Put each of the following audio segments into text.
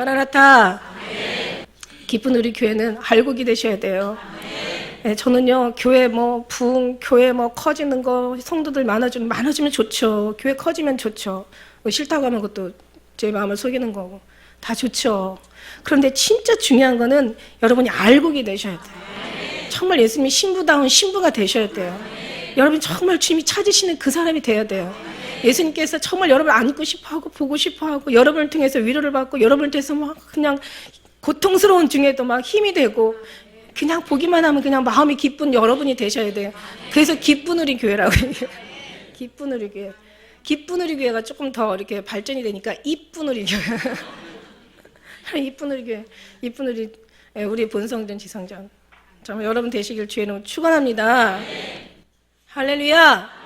마라나타. 기쁜 우리 교회는 알곡이 되셔야 돼요. 네, 저는요, 교회 교회 커지는 거, 성도들 많아지면 좋죠. 교회 커지면 좋죠. 싫다고 하면 그것도 제 마음을 속이는 거고. 다 좋죠. 그런데 진짜 중요한 거는 여러분이 알곡이 되셔야 돼요. 정말 예수님이 신부다운 신부가 되셔야 돼요. 여러분 정말 주님이 찾으시는 그 사람이 돼야 돼요. 예수님께서 정말 여러분을 안고 싶어하고 보고 싶어하고 여러분을 통해서 위로를 받고 여러분을 통해서 막 그냥 고통스러운 중에도 막 힘이 되고 그냥 보기만 하면 그냥 마음이 기쁜 여러분이 되셔야 돼요. 그래서 기쁜 우리 교회라고 얘기해요. 기쁜 우리 교회. 기쁜 우리 교회가 조금 더 이렇게 발전이 되니까 이쁜 우리 교회. 이쁜 우리 교회. 이쁜 우리 본성전 지성전. 정말 여러분 되시길 주의 이름으로 축원합니다. 할렐루야.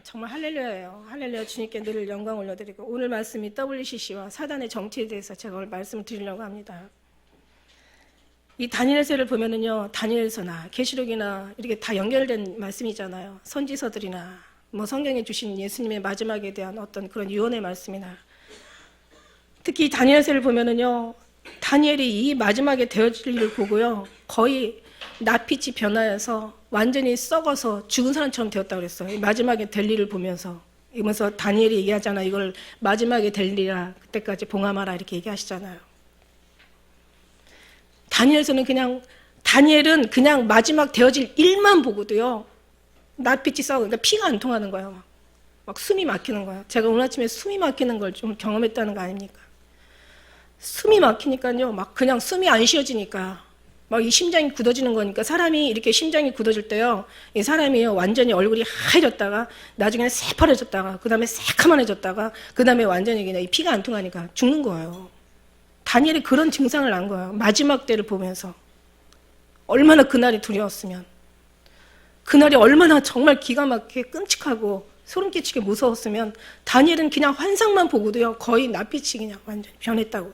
정말 할렐루야예요. 할렐루야. 주님께 늘 영광 올려드리고 오늘 말씀이 WCC와 사단의 정치에 대해서 제가 오늘 말씀을 드리려고 합니다. 이 다니엘서를 보면은요, 다니엘서나 계시록이나 이렇게 다 연결된 말씀이잖아요. 선지서들이나 성경에 주신 예수님의 마지막에 대한 어떤 그런 유언의 말씀이나 특히 다니엘서를 보면은요, 다니엘이 이 마지막에 되어질 일을 보고요, 거의 낯빛이 변하여서 완전히 썩어서 죽은 사람처럼 되었다고 그랬어요. 마지막에 될 일을 보면서. 이러면서 다니엘이 얘기하잖아. 이걸 마지막에 될 일이라 그때까지 봉함하라 이렇게 얘기하시잖아요. 다니엘은 그냥 마지막 되어질 일만 보고도요, 낯빛이 썩어. 그러니까 피가 안 통하는 거예요. 막 숨이 막히는 거예요. 제가 오늘 아침에 숨이 막히는 걸 좀 경험했다는 거 아닙니까? 숨이 막히니까요, 막 그냥 숨이 안 쉬어지니까 막 이 심장이 굳어지는 거니까 사람이 이렇게 심장이 굳어질 때요, 이 사람이요 완전히 얼굴이 하얘졌다가 나중에는 새파래졌다가 그 다음에 새카만해졌다가 그 다음에 완전히 그냥 이 피가 안 통하니까 죽는 거예요. 다니엘이 그런 증상을 난 거예요. 마지막 때를 보면서. 얼마나 그날이 두려웠으면. 그날이 얼마나 정말 기가 막히게 끔찍하고 소름 끼치게 무서웠으면 다니엘은 그냥 환상만 보고도요 거의 낯빛이 그냥 완전히 변했다고.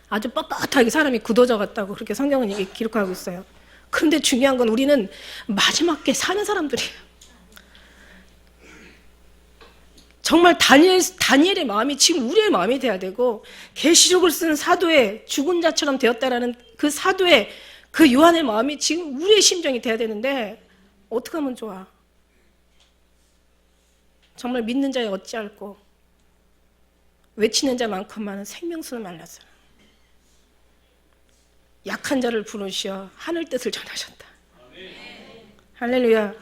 아주 뻣뻣하게 사람이 굳어져 갔다고 그렇게 성경은 이게 기록하고 있어요. 그런데 중요한 건 우리는 마지막 게 사는 사람들이에요. 정말 다니엘의 마음이 지금 우리의 마음이 돼야 되고 계시록을 쓴 사도의 죽은 자처럼 되었다라는 그 사도의 그 요한의 마음이 지금 우리의 심정이 돼야 되는데 어떻게 하면 좋아? 정말 믿는 자에 어찌할꼬 외치는 자만큼만은 생명수는 말랐어요. 약한 자를 부르시어 하늘 뜻을 전하셨다. 할렐루야.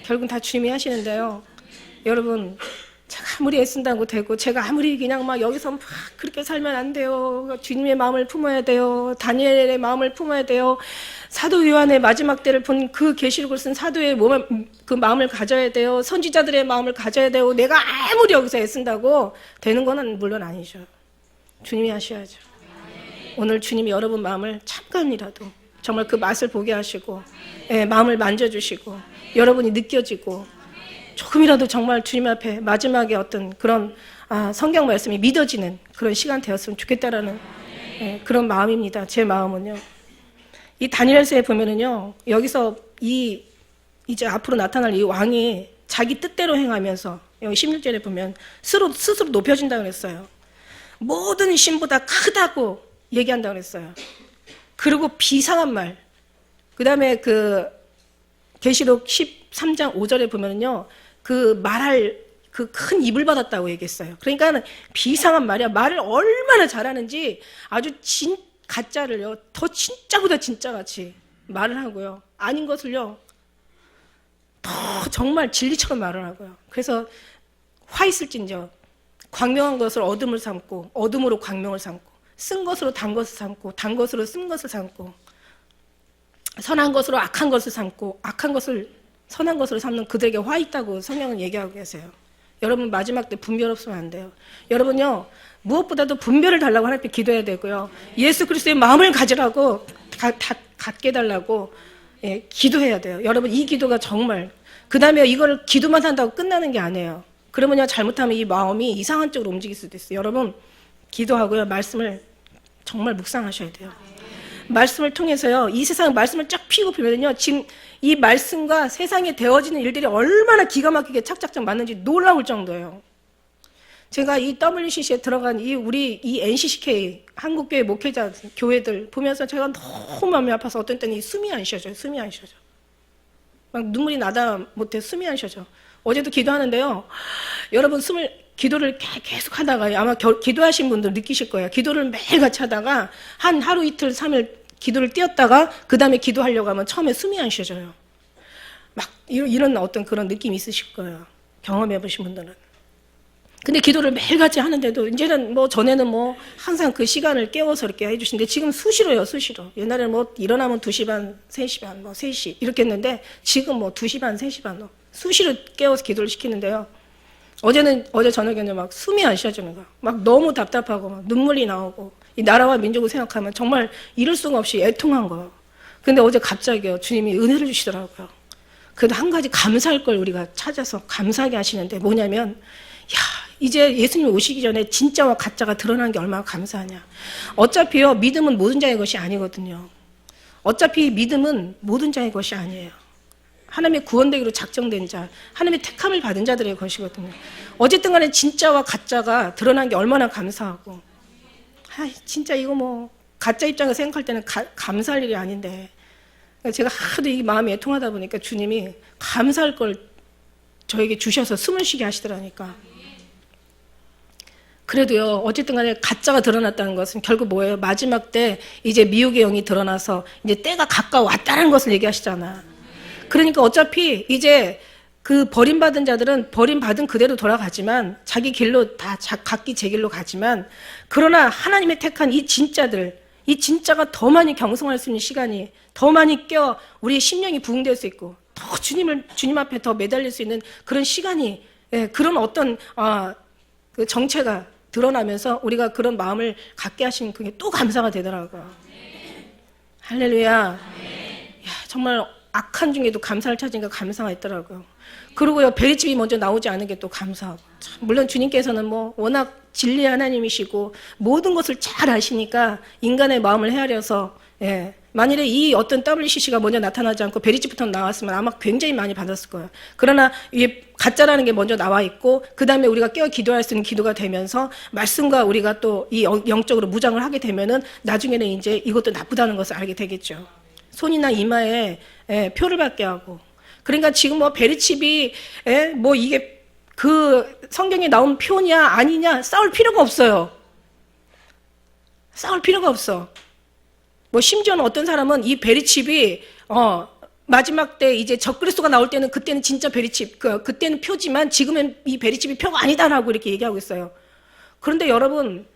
결국 다 주님이 하시는데요. 여러분 제가 아무리 애쓴다고 되고 제가 아무리 그냥 막 여기서 막 그렇게 살면 안 돼요. 주님의 마음을 품어야 돼요. 다니엘의 마음을 품어야 돼요. 사도 요한의 마지막 때를 본 그 계시록을 쓴 사도의 그 마음을 가져야 돼요. 선지자들의 마음을 가져야 되고 내가 아무리 여기서 애쓴다고 되는 건 물론 아니죠. 주님이 하셔야죠. 오늘 주님이 여러분 마음을 잠깐이라도 정말 그 맛을 보게 하시고 마음을 만져주시고 여러분이 느껴지고 조금이라도 정말 주님 앞에 마지막에 어떤 그런 성경 말씀이 믿어지는 그런 시간 되었으면 좋겠다라는 그런 마음입니다. 제 마음은요. 이 다니엘서에 보면은요, 여기서 이제 앞으로 나타날 이 왕이 자기 뜻대로 행하면서 여기 16절에 보면 스스로 높여진다고 그랬어요. 모든 신보다 크다고 얘기한다고 그랬어요. 그리고 비상한 말. 그 다음에 그 계시록 13장 5절에 보면은요, 그 말할 그 큰 입을 받았다고 얘기했어요. 그러니까 비상한 말이야. 말을 얼마나 잘하는지 아주 가짜를요, 더 진짜보다 진짜같이 말을 하고요. 아닌 것을요, 더 정말 진리처럼 말을 하고요. 그래서 화 있을진저 광명한 것을 어둠을 삼고 어둠으로 광명을 삼고 쓴 것으로 단 것을 삼고 단 것으로 쓴 것을 삼고 선한 것으로 악한 것을 삼고 악한 것을 선한 것으로 삼는 그들에게 화 있다고 성경은 얘기하고 계세요. 여러분 마지막 때 분별 없으면 안 돼요. 여러분요 무엇보다도 분별을 달라고 하나님께 기도해야 되고요. 예수 그리스도의 마음을 가지라고 갖게 해달라고 기도해야 돼요. 여러분 이 기도가 정말 그 다음에 이걸 기도만 한다고 끝나는 게 아니에요. 그러면요 잘못하면 이 마음이 이상한 쪽으로 움직일 수도 있어요. 여러분 기도하고요 말씀을 정말 묵상하셔야 돼요. 말씀을 통해서요 이 세상 말씀을 쫙 피고 보면요 지금 이 말씀과 세상에 되어지는 일들이 얼마나 기가 막히게 착착착 맞는지 놀라울 정도예요. 제가 이 WCC에 들어간 우리 NCCK 한국교회 목회자 교회들 보면서 제가 너무 마음이 아파서 어떤 때는 숨이 안 쉬어져요. 숨이 안 쉬어져. 막 눈물이 나다 못해 숨이 안 쉬어져. 어제도 기도하는데요. 여러분 기도를 계속 하다가 아마 기도하신 분들 느끼실 거예요. 기도를 매일같이 하다가 한 하루 이틀 3일 기도를 띄었다가 그 다음에 기도하려고 하면 처음에 숨이 안 쉬어져요. 막 이런 어떤 그런 느낌이 있으실 거예요. 경험해 보신 분들은. 근데 기도를 매일같이 하는데도 이제는 전에는 항상 그 시간을 깨워서 이렇게 해주시는데 지금 수시로요, 수시로. 옛날에는 일어나면 2시 반, 3시 반, 3시 이렇게 했는데 지금 2시 반, 3시 반 수시로 깨워서 기도를 시키는데요. 어제 저녁에는 막 숨이 안 쉬어지는 거야. 막 너무 답답하고 막 눈물이 나오고 이 나라와 민족을 생각하면 정말 이럴 수가 없이 애통한 거예요. 근데 어제 갑자기요, 주님이 은혜를 주시더라고요. 그래도 한 가지 감사할 걸 우리가 찾아서 감사하게 하시는데 뭐냐면 이제 예수님 오시기 전에 진짜와 가짜가 드러난 게 얼마나 감사하냐. 어차피요, 믿음은 모든 자의 것이 아니거든요. 어차피 믿음은 모든 자의 것이 아니에요. 하나님의 구원되기로 작정된 자, 하나님의 택함을 받은 자들의 것이거든요. 어쨌든 간에 진짜와 가짜가 드러난 게 얼마나 감사하고, 진짜 이거 가짜 입장에서 생각할 때는 감사할 일이 아닌데, 제가 하도 이 마음이 애통하다 보니까 주님이 감사할 걸 저에게 주셔서 숨을 쉬게 하시더라니까. 그래도요, 어쨌든 간에 가짜가 드러났다는 것은 결국 뭐예요? 마지막 때 이제 미혹의 영이 드러나서 이제 때가 가까워왔다는 것을 얘기하시잖아. 그러니까 어차피 이제 그 버림받은 자들은 버림받은 그대로 돌아가지만 자기 길로 다 각기 제 길로 가지만, 그러나 하나님의 택한 이 진짜들, 이 진짜가 더 많이 경성할 수 있는 시간이, 더 많이 껴 우리의 심령이 부흥될 수 있고 더 주님 앞에 더 매달릴 수 있는 그런 시간이, 그런 어떤 그 정체가 드러나면서 우리가 그런 마음을 갖게 하신 그게 또 감사가 되더라고요. 할렐루야. 정말 악한 중에도 감사를 찾으니까 감사가 있더라고요. 그리고요, 베리집이 먼저 나오지 않은 게 또 감사하고. 물론 주님께서는 워낙 진리의 하나님이시고 모든 것을 잘 아시니까 인간의 마음을 헤아려서, 만일에 이 어떤 WCC가 먼저 나타나지 않고 베리집부터 나왔으면 아마 굉장히 많이 받았을 거예요. 그러나 이게 가짜라는 게 먼저 나와 있고 그 다음에 우리가 깨어 기도할 수 있는 기도가 되면서 말씀과 우리가 또 이 영적으로 무장을 하게 되면은 나중에는 이제 이것도 나쁘다는 것을 알게 되겠죠. 손이나 이마에 표를 받게 하고. 그러니까 지금 베리칩이 이게 그 성경에 나온 표냐 아니냐 싸울 필요가 없어요. 싸울 필요가 없어. 심지어는 어떤 사람은 이 베리칩이 마지막 때 이제 적그리스도가 나올 때는 그때는 진짜 베리칩, 그때는 표지만 지금은 이 베리칩이 표가 아니다라고 이렇게 얘기하고 있어요. 그런데 여러분,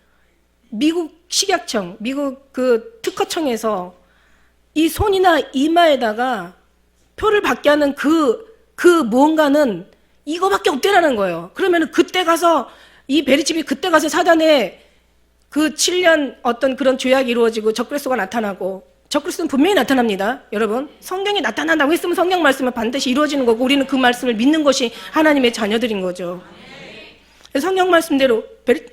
미국 식약청, 미국 그 특허청에서 이 손이나 이마에다가 표를 받게 하는 그 무언가는 이거밖에 없대라는 거예요. 그러면 그때 가서 이 베리칩이 그때 가서 사단에 그 7년 어떤 그런 죄악이 이루어지고 적그리스도가 나타나고, 적그리스도는 분명히 나타납니다. 여러분, 성경이 나타난다고 했으면 성경 말씀은 반드시 이루어지는 거고 우리는 그 말씀을 믿는 것이 하나님의 자녀들인 거죠. 성경 말씀대로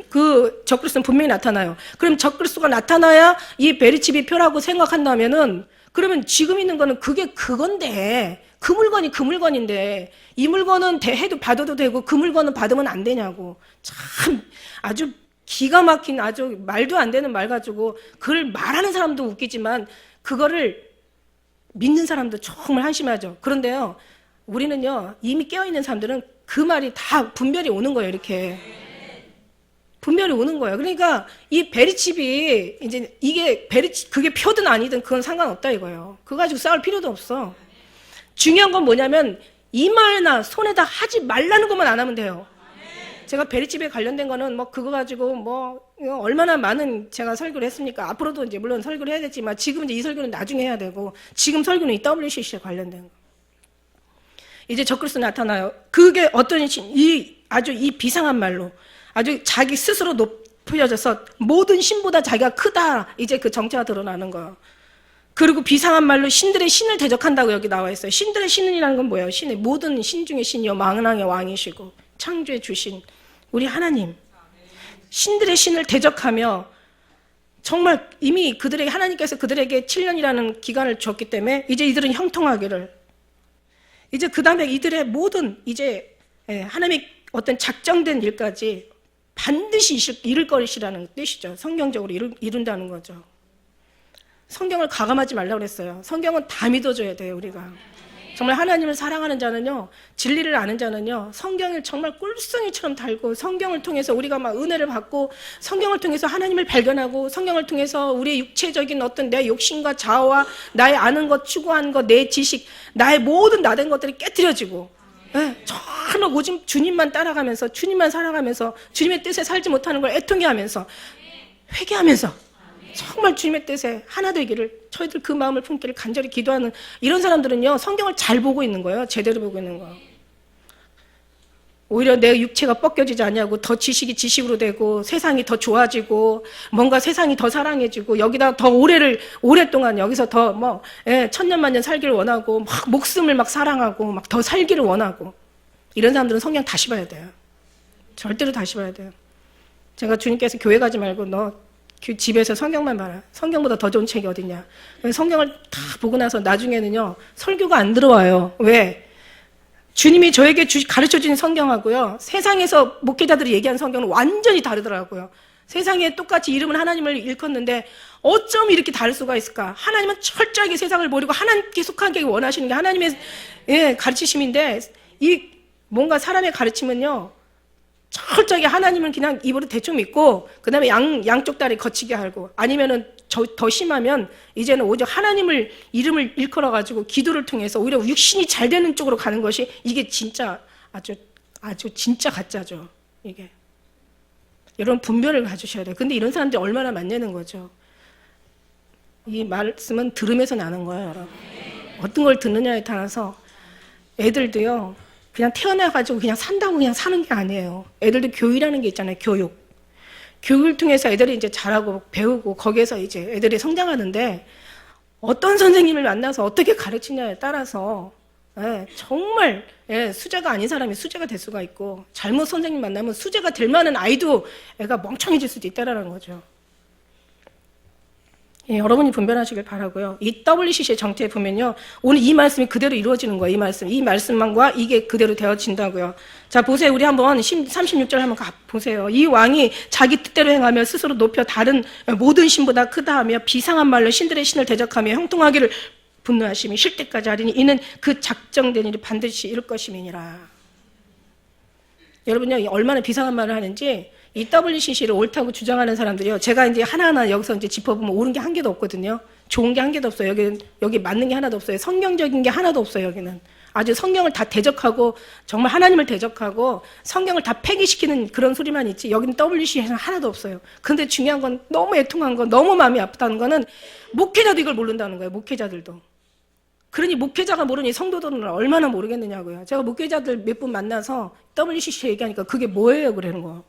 그 적그리스도는 분명히 나타나요. 그럼 적그리스도가 나타나야 이 베리칩이 표라고 생각한다면은, 그러면 지금 있는 거는 그게 그건데, 그 물건이 그 물건인데 이 물건은 해도 받아도 되고 그 물건은 받으면 안 되냐고. 참 아주 기가 막힌, 아주 말도 안 되는 말 가지고 그걸 말하는 사람도 웃기지만 그거를 믿는 사람도 정말 한심하죠. 그런데요, 우리는요, 이미 깨어있는 사람들은 그 말이 다 분별이 오는 거예요. 이렇게 분별이 오는 거예요. 그러니까 이 베리칩이 이제 이게 그게 표든 아니든 그건 상관없다 이거예요. 그거 가지고 싸울 필요도 없어. 중요한 건 뭐냐면 이마에나 손에다 하지 말라는 것만 안 하면 돼요. 제가 베리칩에 관련된 거는 그거 가지고 얼마나 많은 제가 설교를 했습니까? 앞으로도 이제 물론 설교를 해야 되지만 지금 이제 이 설교는 나중에 해야 되고, 지금 설교는 이 WCC에 관련된 거. 이제 적그리스도 나타나요. 그게 어떤 아주 이 비상한 말로 아주 자기 스스로 높여져서 모든 신보다 자기가 크다, 이제 그 정체가 드러나는 거예요. 그리고 비상한 말로 신들의 신을 대적한다고 여기 나와 있어요. 신들의 신이라는 건 뭐예요? 신의 모든 신 중의 신이요 만왕의 왕이시고 창조해 주신 우리 하나님, 신들의 신을 대적하며 정말 이미 하나님께서 그들에게 7년이라는 기간을 줬기 때문에 이제 이들은 형통하기를, 이제 그 다음에 이들의 모든 이제 하나님의 어떤 작정된 일까지 반드시 이룰 것이라는 뜻이죠. 성경적으로 이룬다는 거죠. 성경을 가감하지 말라고 그랬어요. 성경은 다 믿어줘야 돼요, 우리가. 정말 하나님을 사랑하는 자는요, 진리를 아는 자는요, 성경을 정말 꿀송이처럼 달고, 성경을 통해서 우리가 막 은혜를 받고, 성경을 통해서 하나님을 발견하고, 성경을 통해서 우리의 육체적인 어떤 내 욕심과 자아와 나의 아는 것, 추구하는 것, 내 지식, 나의 모든 나된 것들이 깨트려지고, 네, 정말 오직 주님만 따라가면서, 주님만 살아가면서, 주님의 뜻에 살지 못하는 걸 애통해하면서, 회개하면서, 정말 주님의 뜻에 하나 되기를, 저희들 그 마음을 품기를 간절히 기도하는 이런 사람들은요, 성경을 잘 보고 있는 거예요. 제대로 보고 있는 거예요. 오히려 내 육체가 벗겨지지 않냐고 더 지식이 지식으로 되고, 세상이 더 좋아지고, 뭔가 세상이 더 사랑해지고, 여기다 더 오랫동안 여기서 더 천년만년 살기를 원하고, 막 목숨을 막 사랑하고, 막 더 살기를 원하고, 이런 사람들은 성경 다시 봐야 돼요. 절대로 다시 봐야 돼요. 제가 주님께서 교회 가지 말고 너 집에서 성경만 봐라. 성경보다 더 좋은 책이 어딨냐. 성경을 다 보고 나서 나중에는요, 설교가 안 들어와요. 왜? 주님이 저에게 가르쳐주신 성경하고요, 세상에서 목회자들이 얘기하는 성경은 완전히 다르더라고요. 세상에 똑같이 이름은 하나님을 일컫는데 어쩜 이렇게 다를 수가 있을까? 하나님은 철저하게 세상을 모르고 하나님께 속하게 원하시는 게 하나님의 가르치심인데, 이 뭔가 사람의 가르침은요, 철저하게 하나님은 그냥 입으로 대충 믿고, 그 다음에 양쪽 다리 거치게 하고, 아니면은 더 심하면 이제는 오히려 하나님을 이름을 일컬어가지고 기도를 통해서 오히려 육신이 잘 되는 쪽으로 가는 것이, 이게 진짜 아주 진짜 가짜죠. 이게 여러분 분별을 가지셔야 돼요. 근데 이런 사람들이 얼마나 많냐는 거죠. 이 말씀은 들음에서 나는 거예요, 여러분. 어떤 걸 듣느냐에 따라서. 애들도요, 그냥 태어나가지고 그냥 산다고 그냥 사는 게 아니에요. 애들도 교육이라는 게 있잖아요. 교육을 통해서 애들이 이제 잘하고 배우고, 거기에서 이제 애들이 성장하는데, 어떤 선생님을 만나서 어떻게 가르치냐에 따라서 정말 수재가 아닌 사람이 수재가 될 수가 있고, 잘못 선생님 만나면 수재가 될 만한 아이도 애가 멍청해질 수도 있다라는 거죠. 여러분이 분별하시길 바라고요. 이 WCC의 정체에 보면요, 오늘 이 말씀이 그대로 이루어지는 거예요. 이 말씀만과 이게 그대로 되어진다고요. 자, 보세요. 우리 한번 36절 한번 보세요. 이 왕이 자기 뜻대로 행하며 스스로 높여 다른 모든 신보다 크다 하며 비상한 말로 신들의 신을 대적하며 형통하기를 분노하심이 쉴 때까지 하리니 이는 그 작정된 일이 반드시 이룰 것임이니라. 여러분요, 얼마나 비상한 말을 하는지, 이 WCC를 옳다고 주장하는 사람들이요, 제가 이제 하나하나 여기서 이제 짚어보면 옳은 게 한 개도 없거든요. 좋은 게 한 개도 없어요. 여기 맞는 게 하나도 없어요. 성경적인 게 하나도 없어요. 여기는 아주 성경을 다 대적하고, 정말 하나님을 대적하고 성경을 다 폐기시키는 그런 소리만 있지, 여기는 WCC에는 하나도 없어요. 근데 중요한 건, 너무 애통한 건, 너무 마음이 아프다는 거는 목회자도 이걸 모른다는 거예요. 목회자들도. 그러니 목회자가 모르니 성도들은 얼마나 모르겠느냐고요. 제가 목회자들 몇 분 만나서 WCC 얘기하니까 그게 뭐예요? 그러는 거예요.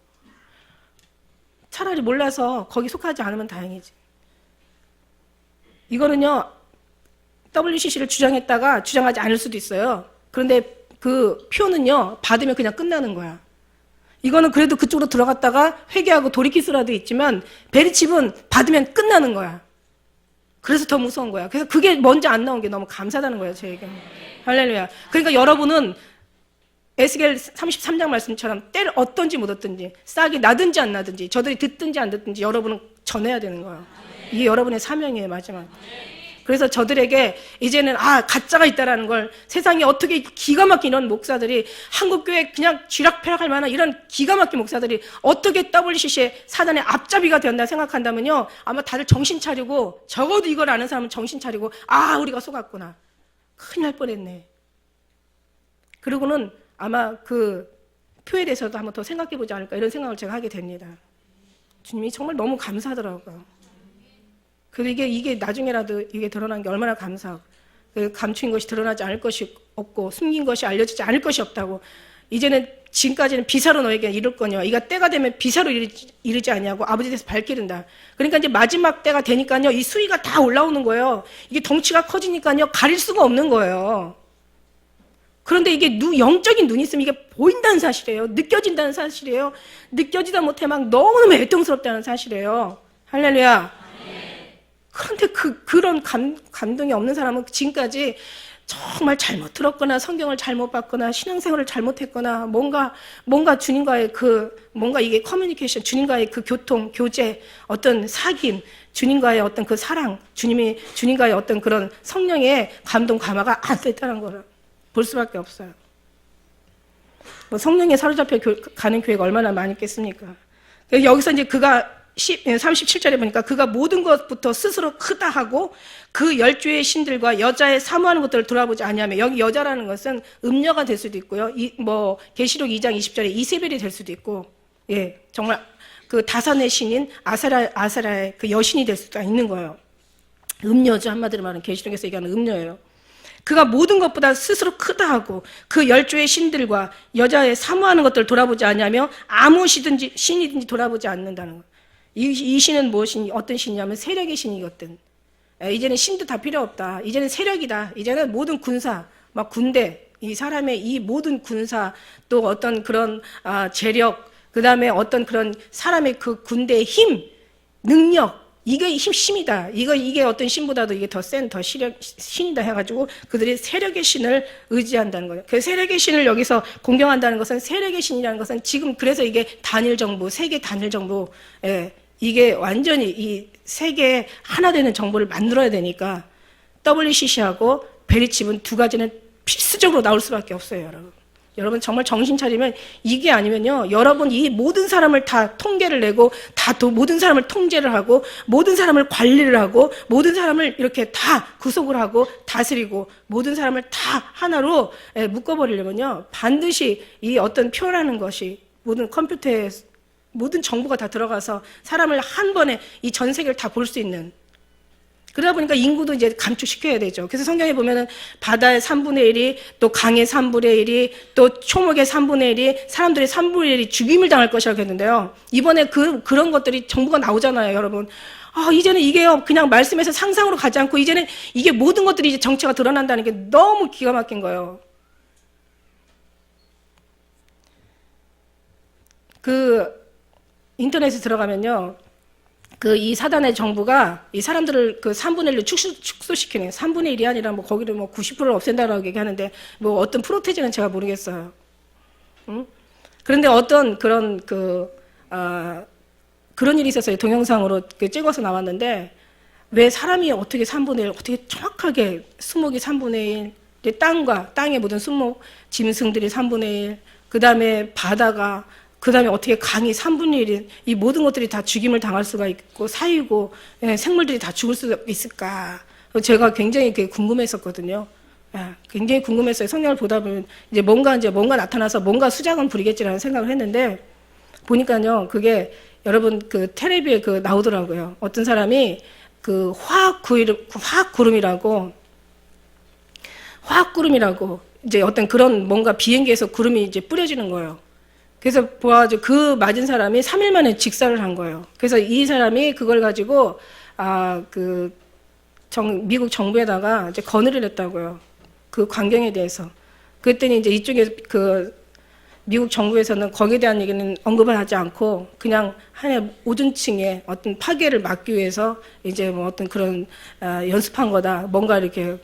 차라리 몰라서 거기 속하지 않으면 다행이지. 이거는요, WCC를 주장했다가 주장하지 않을 수도 있어요. 그런데 그 표는요, 받으면 그냥 끝나는 거야. 이거는 그래도 그쪽으로 들어갔다가 회개하고 돌이킬 수라도 있지만, 베리칩은 받으면 끝나는 거야. 그래서 더 무서운 거야. 그래서 그게 먼저 안 나온 게 너무 감사하다는 거예요, 저에게. 할렐루야. 그러니까 여러분은 에스겔 33장 말씀처럼 때를 얻든지 못 얻든지, 싹이 나든지 안 나든지, 저들이 듣든지 안 듣든지 여러분은 전해야 되는 거예요. 이게 여러분의 사명이에요, 마지막. 그래서 저들에게 이제는 가짜가 있다라는 걸, 세상에 어떻게 기가 막힌 이런 목사들이, 한국교회 그냥 쥐락펴락할 만한 이런 기가 막힌 목사들이 어떻게 WCC의 사단의 앞잡이가 되었나 생각한다면요, 아마 다들 정신 차리고, 적어도 이걸 아는 사람은 정신 차리고, 우리가 속았구나, 큰일 날 뻔했네. 그리고는 아마 그 표에 대해서도 한번 더 생각해보지 않을까, 이런 생각을 제가 하게 됩니다. 주님이 정말 너무 감사하더라고요. 그리고 이게 나중에라도 이게 드러난 게 얼마나 감사하고, 감추인 것이 드러나지 않을 것이 없고, 숨긴 것이 알려지지 않을 것이 없다고. 이제는, 지금까지는 비사로 너에게 이룰 거니와 이가 때가 되면 비사로 이르지 아니하고 아버지 대해서 밝히른다. 그러니까 이제 마지막 때가 되니까요, 이 수위가 다 올라오는 거예요. 이게 덩치가 커지니까요, 가릴 수가 없는 거예요. 그런데 이게 영적인 눈이 있으면 이게 보인다는 사실이에요. 느껴진다는 사실이에요. 느껴지다 못해 막 너무너무 애통스럽다는 사실이에요. 할렐루야. 그런데 그런 감동이 없는 사람은 지금까지 정말 잘못 들었거나 성경을 잘못 봤거나 신앙생활을 잘못했거나 뭔가 주님과의 뭔가 이게 커뮤니케이션, 주님과의 그 교통, 교제, 어떤 사귐, 주님과의 어떤 그 사랑, 주님과의 어떤 그런 성령의 감동, 감화가 안 됐다는 거를 볼 수밖에 없어요. 뭐 성령에 사로잡혀 가는 교회가 얼마나 많이 있겠습니까? 여기서 이제 그가 37절에 보니까 그가 모든 것부터 스스로 크다 하고 그 열조의 신들과 여자의 사모하는 것들을 돌아보지 아니하며, 여기 여자라는 것은 음녀가 될 수도 있고요. 계시록 2장 20절에 이세벨이 될 수도 있고, 예, 정말 그 다산의 신인 아세라의 그 여신이 될 수도 있는 거예요. 음녀죠. 한마디로 말하면 계시록에서 얘기하는 음녀예요. 그가 모든 것보다 스스로 크다 하고 그 열조의 신들과 여자의 사모하는 것들을 돌아보지 아니하며 아무 신이든지 돌아보지 않는다는 거예요. 이 신은 무엇이 어떤 신이냐면 세력의 신이거든. 이제는 신도 다 필요 없다. 이제는 세력이다. 이제는 모든 군사, 막 군대, 이 사람의 이 모든 군사, 또 어떤 그런 재력, 그 다음에 어떤 그런 사람의 그 군대의 힘, 능력, 이게 힘이다. 이게 어떤 신보다도 이게 더 센, 더 신이다 해가지고 그들이 세력의 신을 의지한다는 거예요. 그 세력의 신을 여기서 공경한다는 것은, 세력의 신이라는 것은 지금 그래서 이게 단일 정부, 세계 단일 정부, 예, 이게 완전히 이 세계에 하나 되는 정부를 만들어야 되니까 WCC하고 베리칩은 두 가지는 필수적으로 나올 수밖에 없어요, 여러분. 여러분 정말 정신 차리면, 이게 아니면요, 여러분 이 모든 사람을 다 통계를 내고 모든 사람을 통제를 하고 모든 사람을 관리를 하고 모든 사람을 이렇게 다 구속을 하고 다스리고 모든 사람을 다 하나로 묶어버리려면요, 반드시 이 어떤 표라는 것이 모든 컴퓨터에 모든 정보가 다 들어가서 사람을 한 번에 이 전 세계를 다 볼 수 있는, 그러다 보니까 인구도 이제 감축시켜야 되죠. 그래서 성경에 보면은 바다의 3분의 1이, 또 강의 3분의 1이, 또 초목의 3분의 1이, 사람들의 3분의 1이 죽임을 당할 것이라고 했는데요. 이번에 그런 것들이 정보가 나오잖아요, 여러분. 이제는 이게요, 그냥 말씀에서 상상으로 가지 않고 이제는 이게 모든 것들이 이제 정체가 드러난다는 게 너무 기가 막힌 거예요. 인터넷에 들어가면요, 이 사단의 정부가 이 사람들을 그 3분의 1로 축소시키는, 3분의 1이 아니라 거기를 90%를 없앤다라고 얘기하는데, 어떤 프로테지는 제가 모르겠어요. 그런데 어떤 그런 그런 일이 있었어요. 동영상으로 찍어서 나왔는데, 왜 사람이 어떻게 3분의 1, 어떻게 정확하게 수목이 3분의 1, 땅의 모든 수목, 짐승들이 3분의 1, 그 다음에 바다가, 그 다음에 어떻게 강이 3분의 1인, 이 모든 것들이 다 죽임을 당할 수가 있고, 사이고, 생물들이 다 죽을 수 있을까? 제가 굉장히 궁금했었거든요. 굉장히 궁금했어요. 성경을 보다 보면, 뭔가 나타나서 뭔가 수작은 부리겠지라는 생각을 했는데, 보니까요, 그게 여러분 텔레비에 나오더라고요. 어떤 사람이 화학구름이라고, 이제 어떤 그런 뭔가 비행기에서 구름이 이제 뿌려지는 거예요. 그래서 보아가지고 그 맞은 사람이 3일 만에 직사를 한 거예요. 그래서 이 사람이 그걸 가지고 미국 정부에다가 이제 건의를 했다고요. 그 광경에 대해서. 그랬더니 이제 이쪽에 미국 정부에서는 거기에 대한 얘기는 언급을 하지 않고 그냥 하나의 오존층의 어떤 파괴를 막기 위해서 이제 어떤 그런 연습한 거다, 뭔가 이렇게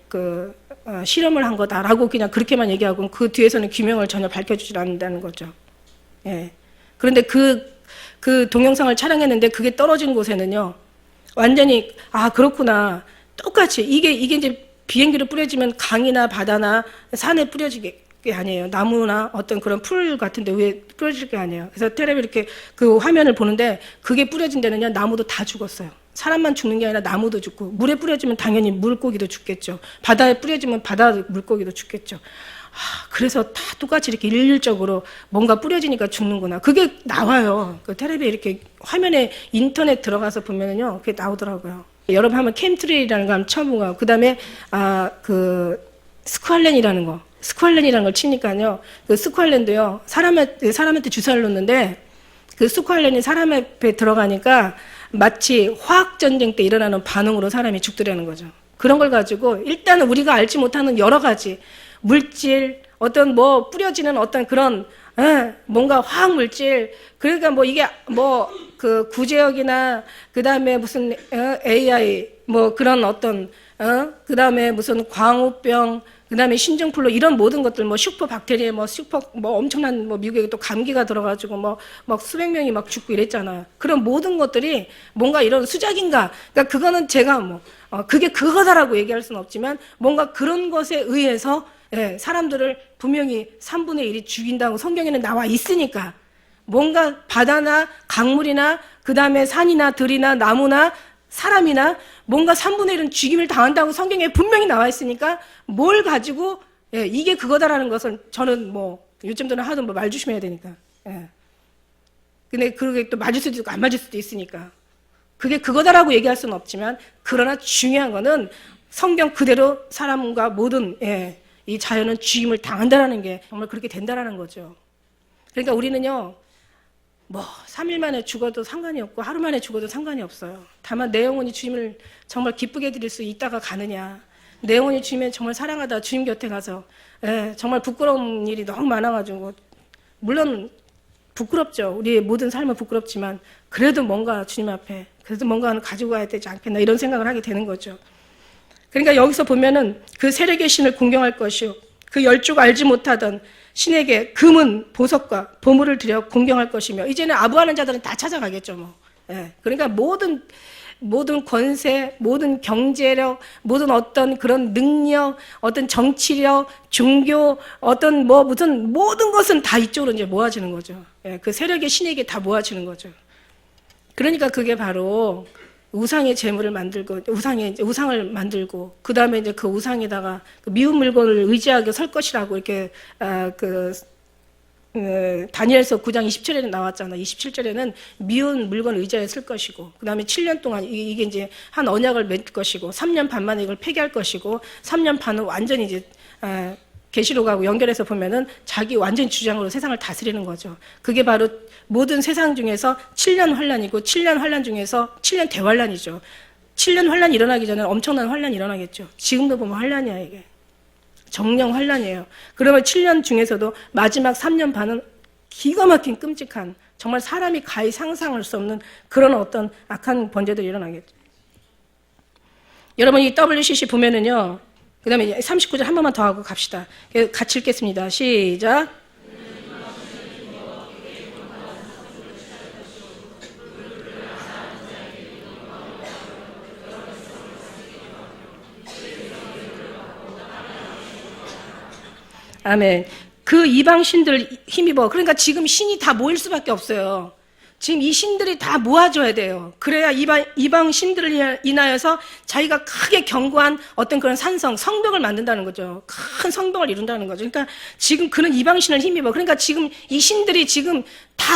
실험을 한 거다라고 그냥 그렇게만 얘기하고, 그 뒤에서는 규명을 전혀 밝혀주지 않는다는 거죠. 예. 그런데 그 동영상을 촬영했는데 그게 떨어진 곳에는요, 완전히, 그렇구나. 똑같이, 이게 이제 비행기로 뿌려지면 강이나 바다나 산에 뿌려지게 아니에요. 나무나 어떤 그런 풀 같은데 왜 뿌려질 게 아니에요. 그래서 텔레비 이렇게 그 화면을 보는데, 그게 뿌려진 데는요, 나무도 다 죽었어요. 사람만 죽는 게 아니라 나무도 죽고, 물에 뿌려지면 당연히 물고기도 죽겠죠. 바다에 뿌려지면 바다 물고기도 죽겠죠. 그래서 다 똑같이 이렇게 일률적으로 뭔가 뿌려지니까 죽는구나. 그게 나와요. 텔레비에 이렇게 화면에 인터넷 들어가서 보면은요, 그게 나오더라고요. 여러분 한번 캠트레일이라는 거 한번 쳐보고, 그 다음에 스쿠알렌이라는 걸 치니까요, 스쿠알렌도요, 사람한테 주사를 놓는데, 스쿠알렌이 사람 앞에 들어가니까 마치 화학전쟁 때 일어나는 반응으로 사람이 죽더라는 거죠. 그런 걸 가지고 일단은 우리가 알지 못하는 여러 가지 물질, 어떤 뿌려지는 어떤 그런 뭔가 화학 물질, 그러니까 이게 구제역이나 그 다음에 무슨 AI 그런 어떤 그 다음에 무슨 광우병, 그다음에 신종플루 이런 모든 것들 뭐 슈퍼박테리아 뭐 엄청난 뭐 미국에 또 감기가 들어가지고 막 수백 명이 막 죽고 이랬잖아요. 그런 모든 것들이 뭔가 이런 수작인가? 그러니까 그거는 제가 그게 그거다라고 얘기할 수는 없지만 뭔가 그런 것에 의해서 사람들을 분명히 3분의 1이 죽인다고 성경에는 나와 있으니까 뭔가 바다나 강물이나 그다음에 산이나 들이나 나무나 사람이나 뭔가 3분의 1은 죽임을 당한다고 성경에 분명히 나와 있으니까 뭘 가지고 이게 그거다라는 것을 저는 요즘 들은 하도 말 조심해야 되니까. 근데 그게 또 맞을 수도 있고 안 맞을 수도 있으니까. 그게 그거다라고 얘기할 수는 없지만 그러나 중요한 거는 성경 그대로 사람과 모든 이 자연은 죽임을 당한다라는 게 정말 그렇게 된다라는 거죠. 그러니까 우리는요. 3일 만에 죽어도 상관이 없고 하루 만에 죽어도 상관이 없어요. 다만 내 영혼이 주님을 정말 기쁘게 드릴 수 있다가 가느냐. 내 영혼이 주님을 정말 사랑하다 주님 곁에 가서 정말 부끄러운 일이 너무 많아가지고 물론 부끄럽죠. 우리의 모든 삶은 부끄럽지만 그래도 뭔가 주님 앞에 그래도 뭔가는 가지고 가야 되지 않겠나 이런 생각을 하게 되는 거죠. 그러니까 여기서 보면은 그 세력의 신을 공경할 것이요 그 열주가 알지 못하던 신에게 금은 보석과 보물을 들여 공경할 것이며 이제는 아부하는 자들은 다 찾아가겠죠. 그러니까 모든 권세, 모든 경제력, 모든 어떤 그런 능력, 어떤 정치력, 종교, 어떤 무슨 모든 것은 다 이쪽으로 이제 모아지는 거죠. 그 세력의 신에게 다 모아지는 거죠. 그러니까 그게 바로 우상의 제물을 만들고 우상을 만들고 그 다음에 이제 그 우상에다가 그 미운 물건을 의지하게 설 것이라고 이렇게 다니엘서 9장 27절에 나왔잖아. 27절에는 미운 물건 의자에 쓸 것이고 그 다음에 7년 동안 이게 이제 한 언약을 맺을 것이고 3년 반 만에 이걸 폐기할 것이고 3년 반은 완전히 이제 계시록하고 연결해서 보면은 자기 완전 주장으로 세상을 다스리는 거죠. 그게 바로 모든 세상 중에서 7년 환란이고 7년 환란 중에서 7년 대환란이죠. 7년 환란이 일어나기 전에 엄청난 환란이 일어나겠죠. 지금도 보면 환란이야 이게. 정령 환란이에요. 그러면 7년 중에서도 마지막 3년 반은 기가 막힌 끔찍한 정말 사람이 가히 상상할 수 없는 그런 어떤 악한 번제들이 일어나겠죠. 여러분 이 WCC 보면은요. 그 다음에 39절 한 번만 더 하고 갑시다. 같이 읽겠습니다. 시작. 아멘. 그 이방 신들 힘입어. 그러니까 지금 신이 다 모일 수밖에 없어요. 지금 이 신들이 다 모아줘야 돼요. 그래야 이방 신들을 인하여서 자기가 크게 견고한 어떤 그런 성벽을 만든다는 거죠. 큰 성벽을 이룬다는 거죠. 그러니까 지금 그런 이방 신을 힘입어. 그러니까 지금 이 신들이 지금 다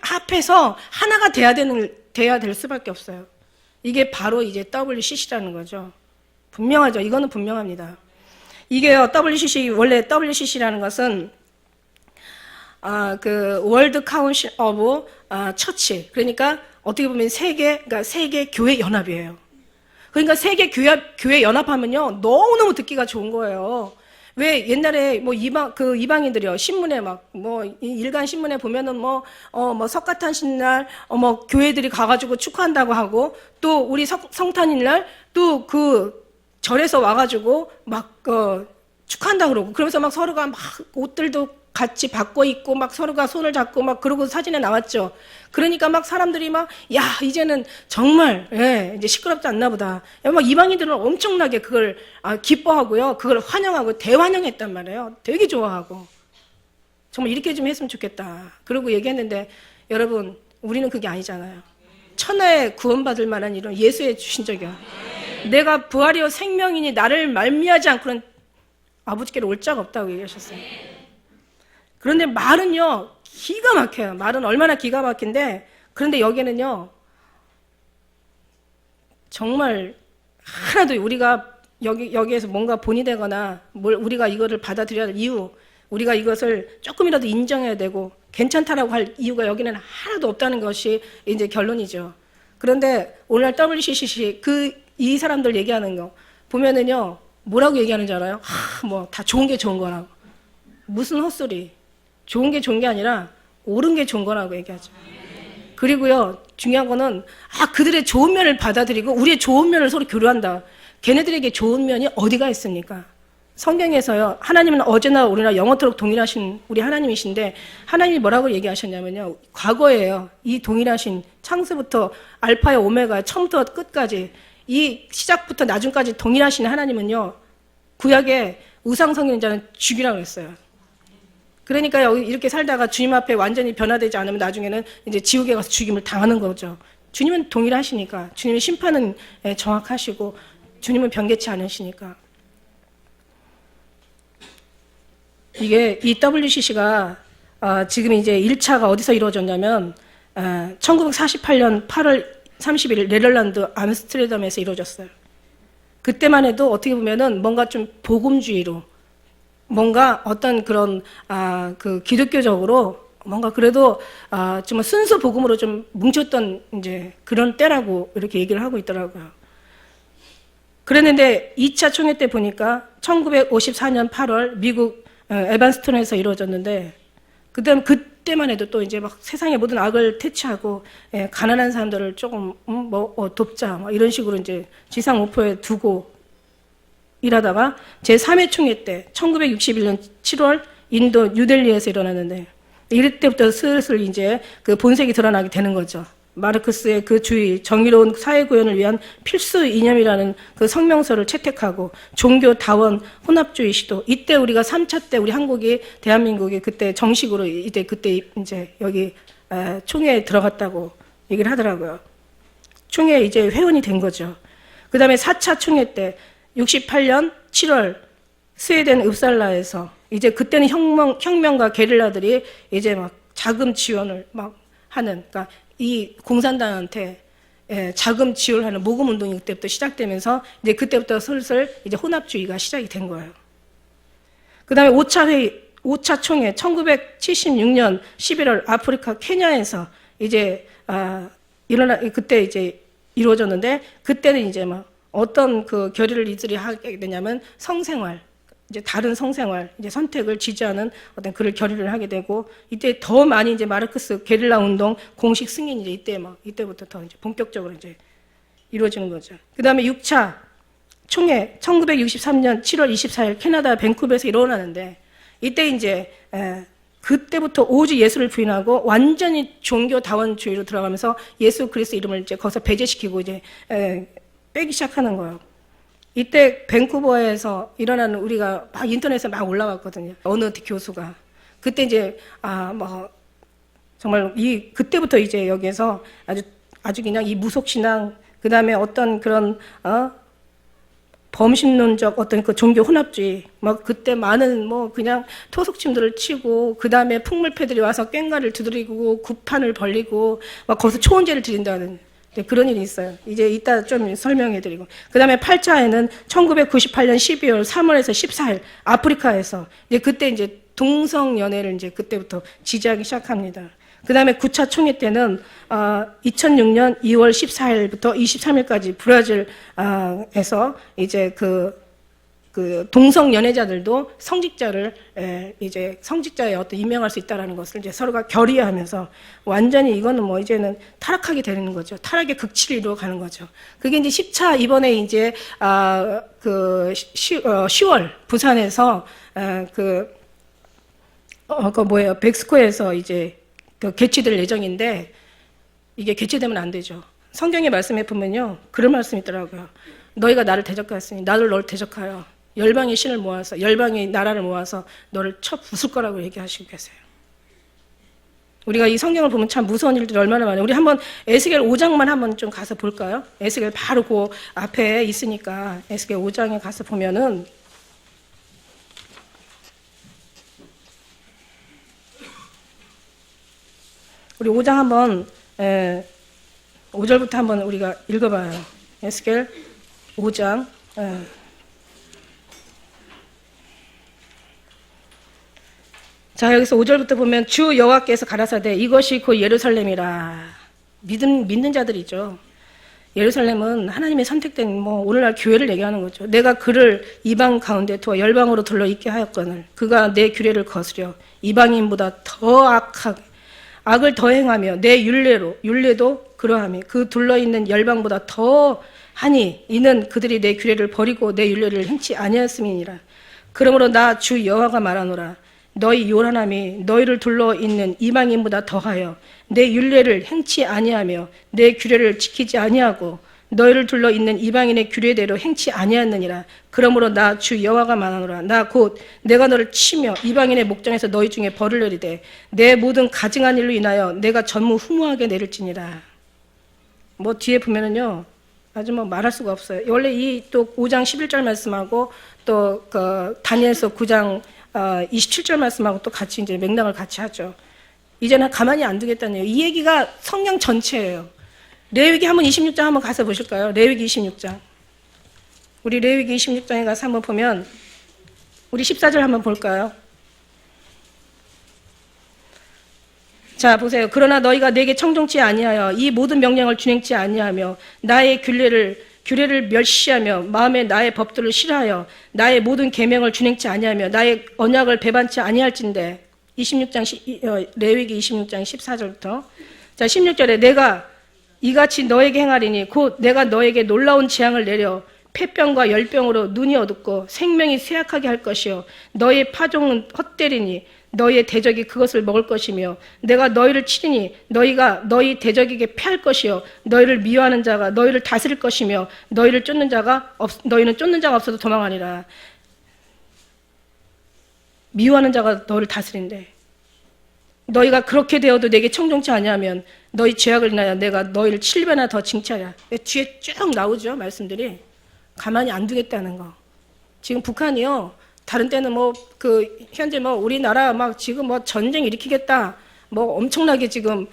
합해서 하나가 돼야 될 수밖에 없어요. 이게 바로 이제 WCC라는 거죠. 분명하죠. 이거는 분명합니다. 이게 원래 WCC라는 것은 그 월드 카운실 오브 처치. 그러니까 어떻게 보면 세계 교회 연합이에요. 그러니까 세계 교회 연합하면요 너무너무 듣기가 좋은 거예요. 왜 옛날에 이방인들이요 신문에 일간 신문에 보면은 석가탄신 날 교회들이 가가지고 축하한다고 하고 또 우리 성탄일 날 또 그 절에서 와가지고 축하한다고 그러고 그러면서 서로가 옷들도 같이 바꿔 입고 서로가 손을 잡고 그러고 사진에 나왔죠. 그러니까 사람들이 야 이제는 정말 이제 시끄럽지 않나 보다. 이방인들은 엄청나게 그걸 기뻐하고요. 그걸 환영하고 대환영했단 말이에요. 되게 좋아하고 정말 이렇게 좀 했으면 좋겠다. 그러고 얘기했는데 여러분 우리는 그게 아니잖아요. 천하에 구원받을 만한 일은 예수에 주신 적이야. 내가 부활이요 생명이니 나를 말미하지 않고는 아버지께로 올 자가 없다고 얘기하셨어요. 그런데 말은요 기가 막혀요. 말은 얼마나 기가 막힌데 그런데 여기는요 정말 하나도 우리가 여기에서 뭔가 본이 되거나 우리가 이거를 받아들여야 할 이유, 우리가 이것을 조금이라도 인정해야 되고 괜찮다라고 할 이유가 여기는 하나도 없다는 것이 이제 결론이죠. 그런데 오늘 WCCC 이 사람들 얘기하는 거 보면은요 뭐라고 얘기하는지 알아요? 다 좋은 게 좋은 거라고. 무슨 헛소리. 좋은 게 좋은 게 아니라 옳은 게 좋은 거라고 얘기하죠. 그리고요 중요한 거는 그들의 좋은 면을 받아들이고 우리의 좋은 면을 서로 교류한다. 걔네들에게 좋은 면이 어디가 있습니까? 성경에서요, 하나님은 어제나 오늘나 영원토록 동일하신 우리 하나님이신데, 하나님이 뭐라고 얘기하셨냐면요, 과거에요, 이 동일하신 창세부터 알파의 오메가, 처음부터 끝까지, 이 시작부터 나중까지 동일하신 하나님은요, 구약에 우상성인 자는 죽이라고 했어요. 그러니까 이렇게 살다가 주님 앞에 완전히 변화되지 않으면 나중에는 이제 지옥에 가서 죽임을 당하는 거죠. 주님은 동일하시니까, 주님의 심판은 정확하시고, 주님은 변개치 않으시니까. 이게 이 WCC가 지금 이제 1차가 어디서 이루어졌냐면 1948년 8월 31일 네덜란드 암스테르담에서 이루어졌어요. 그때만 해도 어떻게 보면은 뭔가 좀 복음주의로, 뭔가 어떤 그런 그 기독교적으로 뭔가 그래도 좀 순수 복음으로 좀 뭉쳤던 이제 그런 때라고 이렇게 얘기를 하고 있더라고요. 그랬는데 2차 총회 때 보니까 1954년 8월 미국 에반스톤에서 이루어졌는데, 그때만 해도 또 이제 막 세상의 모든 악을 퇴치하고 가난한 사람들을 조금 돕자 뭐 이런 식으로 이제 지상 목표에 두고 일하다가 제 3회 총회 때 1961년 7월 인도 뉴델리에서 일어났는데, 이럴 때부터 슬슬 이제 그 본색이 드러나게 되는 거죠. 마르크스의 그 주의, 정의로운 사회 구현을 위한 필수 이념이라는 그 성명서를 채택하고 종교 다원 혼합주의 시도. 이때 우리가 3차 때 우리 한국이, 대한민국이 그때 정식으로 그때 이제 여기 총회에 들어갔다고 얘기를 하더라고요. 총회에 이제 회원이 된 거죠. 그 다음에 4차 총회 때 68년 7월 스웨덴 읍살라에서 이제 그때는 혁명가 게릴라들이 이제 막 자금 지원을 막 하는, 그러니까 이 공산당한테 자금 지원하는 모금 운동이 그때부터 시작되면서 이제 그때부터 슬슬 이제 혼합주의가 시작이 된 거예요. 그 다음에 5차 회의, 5차 총회 1976년 11월 아프리카 케냐에서 이제 그때 이제 이루어졌는데, 그때는 이제 막 어떤 그 결의를 이들이 하게 되냐면 성생활, 이제 다른 성생활 이제 선택을 지지하는 어떤 그를 결의를 하게 되고, 이때 더 많이 이제 마르크스 게릴라 운동 공식 승인이 이제 이때부터 더 이제 본격적으로 이제 이루어지는 거죠. 그 다음에 6차 총회 1963년 7월 24일 캐나다 밴쿠버에서 일어나는데, 이때 이제 그때부터 오직 예수를 부인하고 완전히 종교다원주의로 들어가면서 예수 그리스도 이름을 이제 거기서 배제시키고 이제 빼기 시작하는 거예요. 이때 밴쿠버에서 일어나는, 우리가 막 인터넷에 막 올라왔거든요. 어느 교수가. 그때 이제, 정말 그때부터 이제 여기에서 아주 그냥 이 무속신앙, 그 다음에 어떤 그런, 범신론적 어떤 그 종교 혼합주의, 막 그때 많은 그냥 토속침들을 치고, 그 다음에 풍물패들이 와서 꽹과를 두드리고, 구판을 벌리고, 막 거기서 초혼제를 드린다는, 그런 일이 있어요. 이제 이따 좀 설명해 드리고. 그 다음에 8차에는 1998년 12월 3월에서 14일 아프리카에서 이제 그때 이제 동성연애를 이제 그때부터 지지하기 시작합니다. 그 다음에 9차 총회 때는 2006년 2월 14일부터 23일까지 브라질에서 이제 그 동성 연애자들도 성직자를 이제 성직자에 어떤 임명할 수 있다라는 것을 이제 서로가 결의하면서 완전히 이거는 이제는 타락하게 되는 거죠. 타락의 극치를 이루어가는 거죠. 그게 이제 10차 이번에 이제 10월 부산에서 백스코에서 이제 개최될 예정인데, 이게 개최되면 안 되죠. 성경의 말씀에 보면요, 그런 말씀이 있더라고요. 너희가 나를 대적하였으니 나도 너를 대적하여 열방의 신을 모아서, 열방의 나라를 모아서 너를 쳐 부술 거라고 얘기하시고 계세요. 우리가 이 성경을 보면 참 무서운 일들이 얼마나 많아요. 우리 한번 에스겔 5장만 한번 좀 가서 볼까요? 에스겔 바로 그 앞에 있으니까 에스겔 5장에 가서 보면은, 우리 5장 한번 5절부터 한번 우리가 읽어봐요. 에스겔 5장. 자, 여기서 5절부터 보면 주 여호와께서 가라사대 이것이 곧 예루살렘이라. 믿는 자들이죠. 예루살렘은 하나님의 선택된 오늘날 교회를 얘기하는 거죠. 내가 그를 이방 가운데 두어 열방으로 둘러 있게 하였거늘 그가 내 규례를 거스려 이방인보다 더 악을 더 행하며 내 율례도 그러하며 그 둘러있는 열방보다 더 하니 이는 그들이 내 규례를 버리고 내 율례를 행치 아니하였음이니라. 그러므로 나 주 여호와가 말하노라. 너희 요란함이 너희를 둘러 있는 이방인보다 더하여 내 율례를 행치 아니하며 내 규례를 지키지 아니하고 너희를 둘러 있는 이방인의 규례대로 행치 아니하느니라. 그러므로 나 주 여호와가 말하노라. 나 곧 내가 너를 치며 이방인의 목장에서 너희 중에 벌을 내리되 내 모든 가증한 일로 인하여 내가 전무후무하게 내릴지니라. 뭐 뒤에 보면은요 아주 뭐 말할 수가 없어요. 원래 이 또 5장 11절 말씀하고 또 그 다니엘서 9장 27절 말씀하고 또 같이 이제 맥락을 같이 하죠. 이제는 가만히 안 두겠다는 얘기예요. 이 얘기가 성경 전체예요. 레위기 한번 26장 한번 가서 보실까요? 레위기 26장. 우리 레위기 26장에 가서 한번 보면 우리 14절 한번 볼까요? 자 보세요. 그러나 너희가 내게 청종치 아니하여 이 모든 명령을 준행치 아니하며 나의 규례를 멸시하며 마음에 나의 법들을 싫어하여 나의 모든 계명을 준행치 아니하며 나의 언약을 배반치 아니할진대. 26장 레위기 26장 14절부터 자 16절에 내가 이같이 너에게 행하리니 곧 내가 너에게 놀라운 재앙을 내려 폐병과 열병으로 눈이 어둡고 생명이 쇠약하게 할 것이요 너의 파종은 헛되리니 너희의 대적이 그것을 먹을 것이며 내가 너희를 치리니 너희가 너희 대적에게 패할 것이요 너희를 미워하는 자가 너희를 다스릴 것이며 너희는 쫓는 자가 없어도 도망하니라. 미워하는 자가 너희를 다스린대. 너희가 그렇게 되어도 내게 청종치 아니하면 너희 죄악을 인하여 내가 너희를 7배나 더 징치하랴. 뒤에 쭉 나오죠 말씀들이. 가만히 안 두겠다는 거. 지금 북한이요 다른 때는 뭐 현재 뭐 우리나라 막 지금 뭐 전쟁 일으키겠다 뭐 엄청나게 지금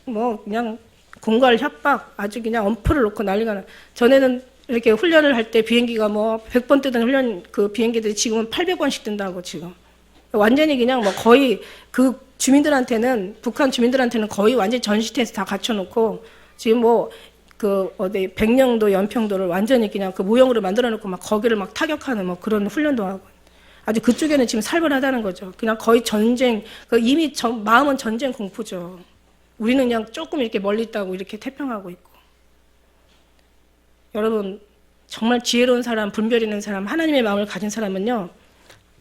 뭐 그냥 공갈 협박 아주 그냥 엄포를 놓고 난리가 나. 전에는 이렇게 훈련을 할 때 비행기가 뭐 100번 뜨던 훈련 그 비행기들이 지금은 800번씩 뜬다고 지금. 완전히 그냥 뭐 거의 그 주민들한테는 북한 주민들한테는 거의 완전히 전시태에서 다 갖춰놓고 지금 뭐 어디 백령도 연평도를 완전히 그냥 그 모형으로 만들어놓고 막 거기를 막 타격하는 뭐 그런 훈련도 하고 아주 그쪽에는 지금 살벌하다는 거죠. 그냥 거의 전쟁 이미 마음은 전쟁 공포죠. 우리는 그냥 조금 이렇게 멀리 있다고 이렇게 태평하고 있고. 여러분 정말 지혜로운 사람, 분별 있는 사람, 하나님의 마음을 가진 사람은요.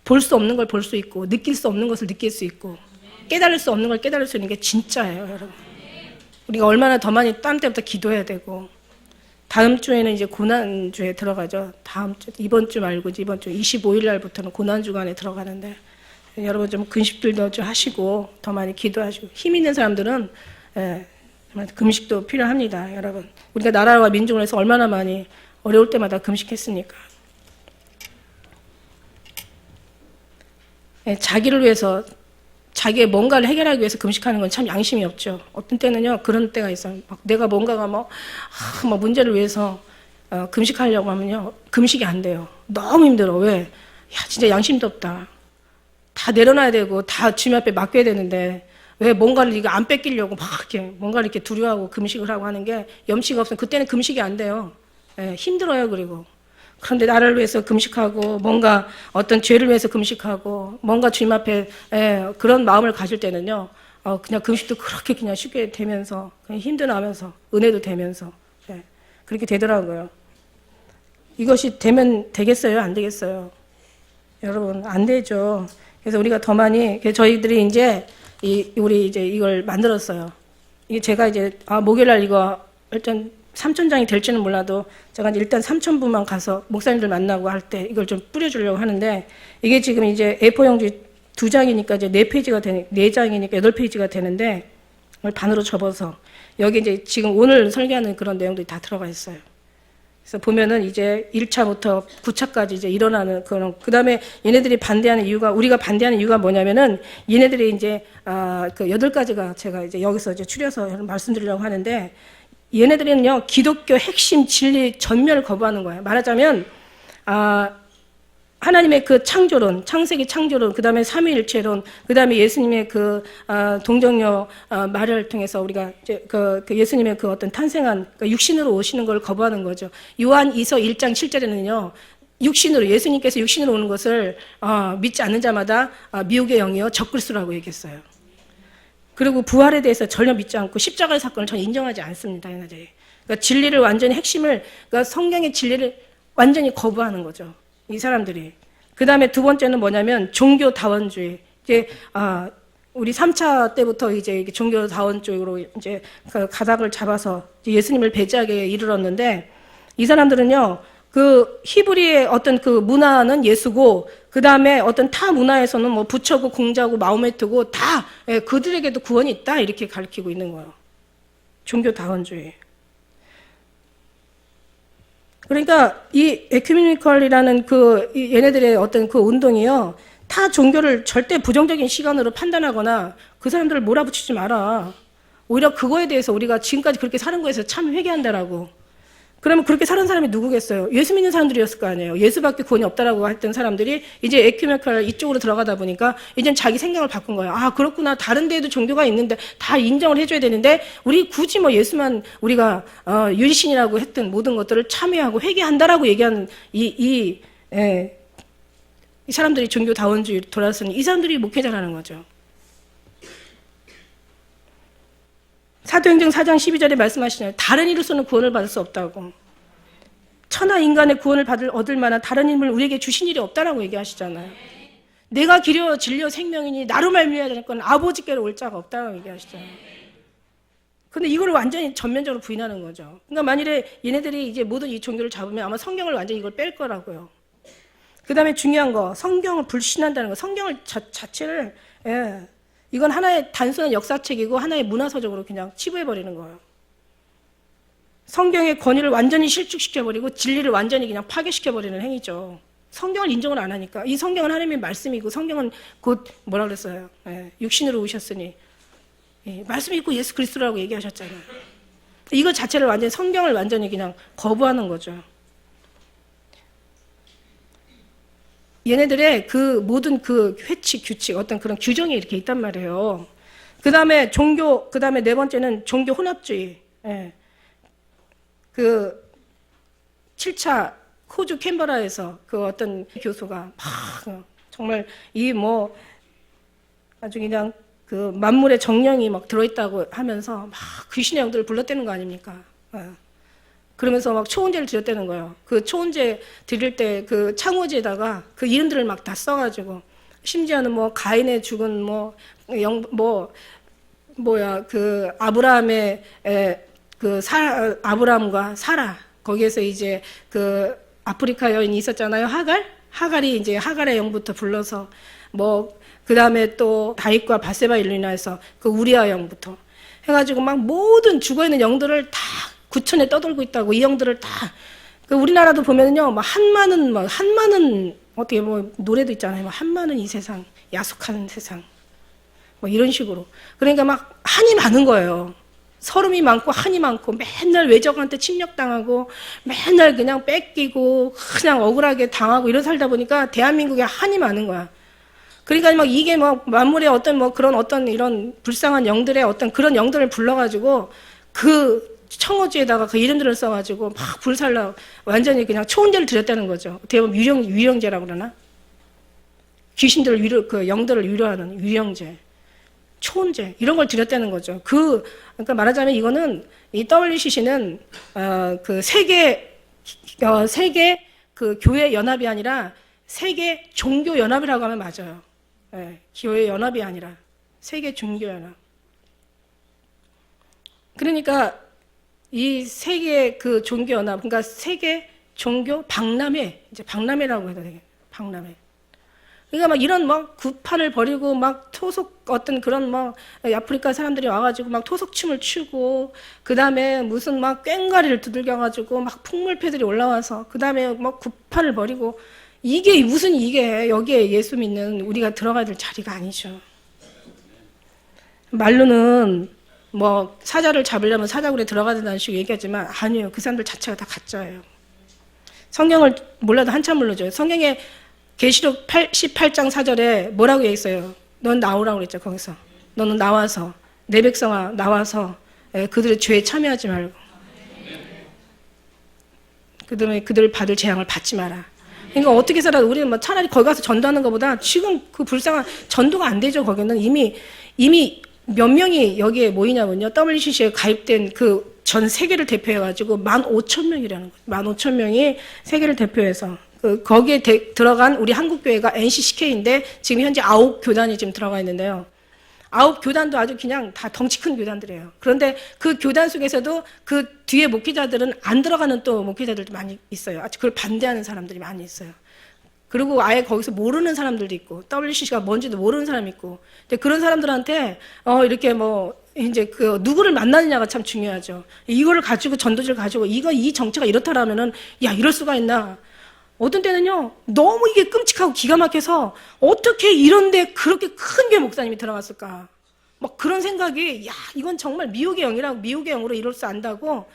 볼 수 없는 걸 볼 수 있고 느낄 수 없는 것을 느낄 수 있고 깨달을 수 없는 걸 깨달을 수 있는 게 진짜예요. 여러분 우리가 얼마나 더 많이 다음 때부터 기도해야 되고 다음 주에는 이제 고난주에 들어가죠. 이번 주 말고 이번 주 25일 날부터는 고난주간에 들어가는데 여러분 좀 금식들도 좀 하시고 더 많이 기도하시고 힘 있는 사람들은 정말 금식도 필요합니다. 여러분 우리가 나라와 민족을 위해서 얼마나 많이 어려울 때마다 금식했으니까. 자기를 위해서 자기의 뭔가를 해결하기 위해서 금식하는 건 참 양심이 없죠. 어떤 때는요 그런 때가 있어요. 막 내가 뭔가가 뭐 문제를 위해서 금식하려고 하면요 금식이 안 돼요. 너무 힘들어. 왜? 야 진짜 양심도 없다. 다 내려놔야 되고 다 주님 앞에 맡겨야 되는데 왜 뭔가를 이거 안 뺏기려고 막 이렇게 뭔가를 이렇게 두려워하고 금식을 하고 하는 게 염치가 없으면 그때는 금식이 안 돼요. 힘들어요. 그리고 그런데 나를 위해서 금식하고 뭔가 어떤 죄를 위해서 금식하고 뭔가 주님 앞에 그런 마음을 가질 때는요 그냥 금식도 그렇게 그냥 쉽게 되면서 그냥 힘도 나면서 은혜도 되면서 그렇게 되더라고요. 이것이 되면 되겠어요? 안 되겠어요? 여러분 안 되죠. 그래서 우리가 더 많이 저희들이 이제 우리 이제 이걸 만들었어요. 이게 제가 이제 목요일날 이거 일단 3,000장이 될지는 몰라도 제가 이제 일단 3,000부만 가서 목사님들 만나고 할 때 이걸 좀 뿌려주려고 하는데 이게 지금 이제 A4 용지 2장이니까 이제 4페이지가 4장이니까 8페이지가 되는데 이걸 반으로 접어서 여기 이제 지금 오늘 설계하는 그런 내용들이 다 들어가 있어요. 그래서 보면은 이제 1차부터 9차까지 이제 일어나는 그 다음에 얘네들이 반대하는 이유가 우리가 반대하는 이유가 뭐냐면은 얘네들이 이제 그 8가지가 제가 이제 여기서 이제 추려서 말씀드리려고 하는데 얘네들은요 기독교 핵심 진리 전면을 거부하는 거예요. 말하자면 하나님의 그 창조론, 창세기 창조론, 그 다음에 삼위일체론, 그 다음에 예수님의 그 동정녀 마리아를 통해서 우리가 이제 그 예수님의 그 어떤 탄생한 육신으로 오시는 걸 거부하는 거죠. 요한 2서 1장 7절에는요. 육신으로 예수님께서 육신으로 오는 것을 믿지 않는 자마다 미혹의 영이요 적그리스도라고 얘기했어요. 그리고 부활에 대해서 전혀 믿지 않고 십자가의 사건을 전혀 인정하지 않습니다. 얘네들이. 그러니까 진리를 완전히 핵심을 그러니까 성경의 진리를 완전히 거부하는 거죠. 이 사람들이. 그 다음에 두 번째는 뭐냐면 종교다원주의. 이제 우리 3차 때부터 이제 종교다원 쪽으로 이제 그 가닥을 잡아서 예수님을 배제하게 이르렀는데, 이 사람들은요, 그 히브리의 어떤 그 문화는 예수고, 그 다음에 어떤 타 문화에서는 뭐 부처고 공자고 마호메트고 다 그들에게도 구원이 있다 이렇게 가르치고 있는 거예요. 종교다원주의. 그러니까 이 에큐메니컬이라는 그 얘네들의 어떤 그 운동이요, 타 종교를 절대 부정적인 시간으로 판단하거나 그 사람들을 몰아붙이지 마라. 오히려 그거에 대해서 우리가 지금까지 그렇게 사는 거에서 참 회개한다라고. 그러면 그렇게 사는 사람이 누구겠어요? 예수 믿는 사람들이었을 거 아니에요. 예수밖에 구원이 없다라고 했던 사람들이 이제 에큐메니컬 이쪽으로 들어가다 보니까 이젠 자기 생각을 바꾼 거예요. 아, 그렇구나. 다른 데에도 종교가 있는데 다 인정을 해줘야 되는데 우리 굳이 뭐 예수만 우리가 유리신이라고 했던 모든 것들을 참여하고 회개한다라고 얘기하는 이 사람들이 종교다원주의 돌아서는 이 사람들이 목회자라는 거죠. 사도행전 4장 12절에 말씀하시잖아요. 다른 이로서는 구원을 받을 수 없다고. 천하 인간의 구원을 얻을 만한 다른 힘을 우리에게 주신 일이 없다라고 얘기하시잖아요. 내가 길이요 진리요 생명이니 나로 말미암아야 될 건 아버지께로 올 자가 없다라고 얘기하시잖아요. 근데 이걸 완전히 전면적으로 부인하는 거죠. 그러니까 만일에 얘네들이 이제 모든 이 종교를 잡으면 아마 성경을 완전히 이걸 뺄 거라고요. 그 다음에 중요한 거, 성경을 불신한다는 거. 성경을 자체를 이건 하나의 단순한 역사책이고 하나의 문화서적으로 그냥 치부해버리는 거예요. 성경의 권위를 완전히 실축시켜버리고 진리를 완전히 그냥 파괴시켜버리는 행위죠. 성경을 인정을 안 하니까. 이 성경은 하나님의 말씀이고 성경은 곧 뭐라 그랬어요? 육신으로 오셨으니 말씀이 있고 예수 그리스도라고 얘기하셨잖아요. 이거 자체를 완전히 성경을 완전히 그냥 거부하는 거죠. 얘네들의 그 모든 그 회칙, 규칙, 어떤 그런 규정이 이렇게 있단 말이에요. 그 다음에 종교, 그 다음에 네 번째는 종교 혼합주의. 그 7차 호주 캔버라에서 그 어떤 교수가 막 정말 이 뭐 아주 그냥 그 만물의 정령이 막 들어있다고 하면서 막 귀신의 영들을 불렀대는 거 아닙니까? 그러면서 막 초혼제를 드렸다는 거예요. 그 초혼제 드릴 때 그 창호지에다가 그 이름들을 막 다 써가지고, 심지어는 뭐 가인의 죽은 그 아브라함의 아브라함과 사라, 거기에서 이제 그 아프리카 여인이 있었잖아요. 하갈이 이제 하갈의 영부터 불러서 그 다음에 또 다윗과 바세바 일로 인해서 그 우리아 영부터 해가지고 막 모든 죽어있는 영들을 다 구천에 떠돌고 있다고. 이 영들을 다. 그 우리나라도 보면요, 한많은 어떻게 뭐 노래도 있잖아요. 한많은 이 세상, 야속한 세상, 뭐 이런 식으로. 그러니까 막 한이 많은 거예요. 서름이 많고 한이 많고 맨날 외적한테 침략당하고 맨날 그냥 뺏기고 그냥 억울하게 당하고 이런 살다 보니까 대한민국에 한이 많은 거야. 그러니까 막 이게 뭐 만물의 어떤 그런 어떤 이런 불쌍한 영들의 어떤 그런 영들을 불러가지고 그 청어지에다가 그 이름들을 써가지고 막 불살라 완전히 그냥 초혼제를 드렸다는 거죠. 어떻게 보면 유령제라고 그러나? 귀신들을 그 영들을 위로하는 유령제, 초혼제 이런 걸 드렸다는 거죠. 그러니까 말하자면 이거는 이 WCC는 그 세계 그 교회 연합이 아니라 세계 종교 연합이라고 하면 맞아요. 교회 연합이 아니라 세계 종교 연합. 그러니까 이 세계 그 종교 연합, 그러니까 세계 종교 박람회, 이제 박람회라고 해도 되겠네. 박람회. 그러니까 막 이런 구판을 벌이고 막 어떤 그런 아프리카 사람들이 와가지고 막 토속춤을 추고, 그 다음에 무슨 꽹과리를 두들겨가지고 막 풍물패들이 올라와서, 그 다음에 구판을 벌이고, 이게 여기에 예수 믿는 우리가 들어가야 될 자리가 아니죠. 말로는 사자를 잡으려면 사자굴에 들어가야 된다는 식으로 얘기하지만 아니에요. 그 사람들 자체가 다 가짜예요. 성경을 몰라도 한참 물러줘요. 성경에 계시록 18장 4절에 뭐라고 얘기했어요? 넌 나오라고 그랬죠. 거기서 너는 나와서 내 백성아 나와서 그들의 죄에 참여하지 말고 그들 받을 재앙을 받지 마라. 그러니까 어떻게 살아? 우리는 차라리 거기 가서 전도하는 것보다 지금 그 불쌍한 전도가 안 되죠. 거기는 이미 몇 명이 여기에 모이냐면요. WCC에 가입된 그 전 세계를 대표해가지고 15,000명이라는 거예요. 15,000명이 세계를 대표해서 거기에 들어간 우리 한국교회가 NCCK인데 지금 현재 9교단이 지금 들어가 있는데요. 9교단도 아주 그냥 다 덩치 큰 교단들이에요. 그런데 그 교단 속에서도 그 뒤에 목회자들은 안 들어가는 또 목회자들도 많이 있어요. 아주 그걸 반대하는 사람들이 많이 있어요. 그리고 아예 거기서 모르는 사람들도 있고, WCC가 뭔지도 모르는 사람이 있고, 근데 그런 사람들한테, 이렇게 이제 누구를 만나느냐가 참 중요하죠. 이거를 가지고, 전도지를 가지고, 이 정체가 이렇다라면은, 야, 이럴 수가 있나. 어떤 때는요, 너무 이게 끔찍하고 기가 막혀서, 어떻게 이런데 그렇게 큰 교회 목사님이 들어갔을까. 막 그런 생각이, 야, 이건 정말 미혹의 영이라고, 미혹의 영으로 이룰 수 안다고,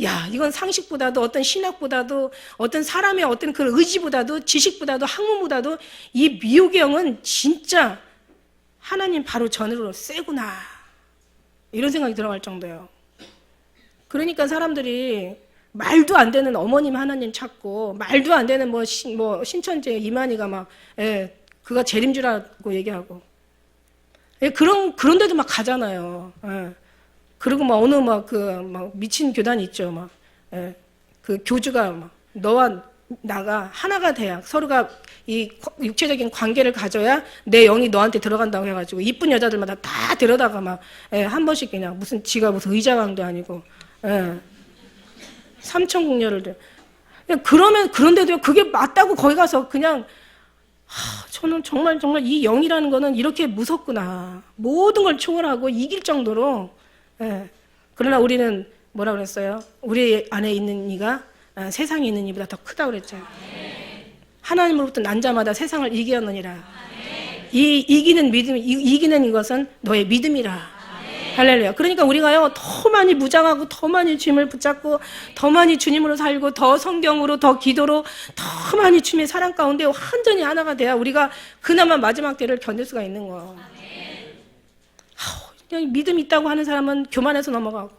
야, 이건 상식보다도 어떤 신학보다도 어떤 사람의 어떤 그 의지보다도 지식보다도 학문보다도 이 미혹의 영은 진짜 하나님 바로 전으로 세구나. 이런 생각이 들어갈 정도예요. 그러니까 사람들이 말도 안 되는 어머님 하나님 찾고 말도 안 되는 신천지 이만희가 그가 재림주라고 얘기하고 그런데도 막 가잖아요. 그리고 어느 미친 교단이 있죠. 그 교주가 너와 나가 하나가 돼야 서로가 이 육체적인 관계를 가져야 내 영이 너한테 들어간다고 해가지고 이쁜 여자들마다 다 데려다가 한 번씩 그냥 지가 무슨 의자왕도 아니고, 삼천궁녀를 그런데도 그게 맞다고 거기 가서 그냥 저는 정말 이 영이라는 거는 이렇게 무섭구나. 모든 걸 초월하고 이길 정도로. 그러나 우리는 뭐라 그랬어요? 우리 안에 있는 이가 세상에 있는 이보다 더 크다고 그랬죠. 하나님으로부터 난 자마다 세상을 이기었느니라. 이기는 믿음, 이기는 이것은 너의 믿음이라. 할렐루야. 그러니까 우리가요, 더 많이 무장하고, 더 많이 주님을 붙잡고, 더 많이 주님으로 살고, 더 성경으로, 더 기도로, 더 많이 주님의 사랑 가운데 완전히 하나가 돼야 우리가 그나마 마지막 때를 견딜 수가 있는 거예요. 그냥 믿음 있다고 하는 사람은 교만해서 넘어가고,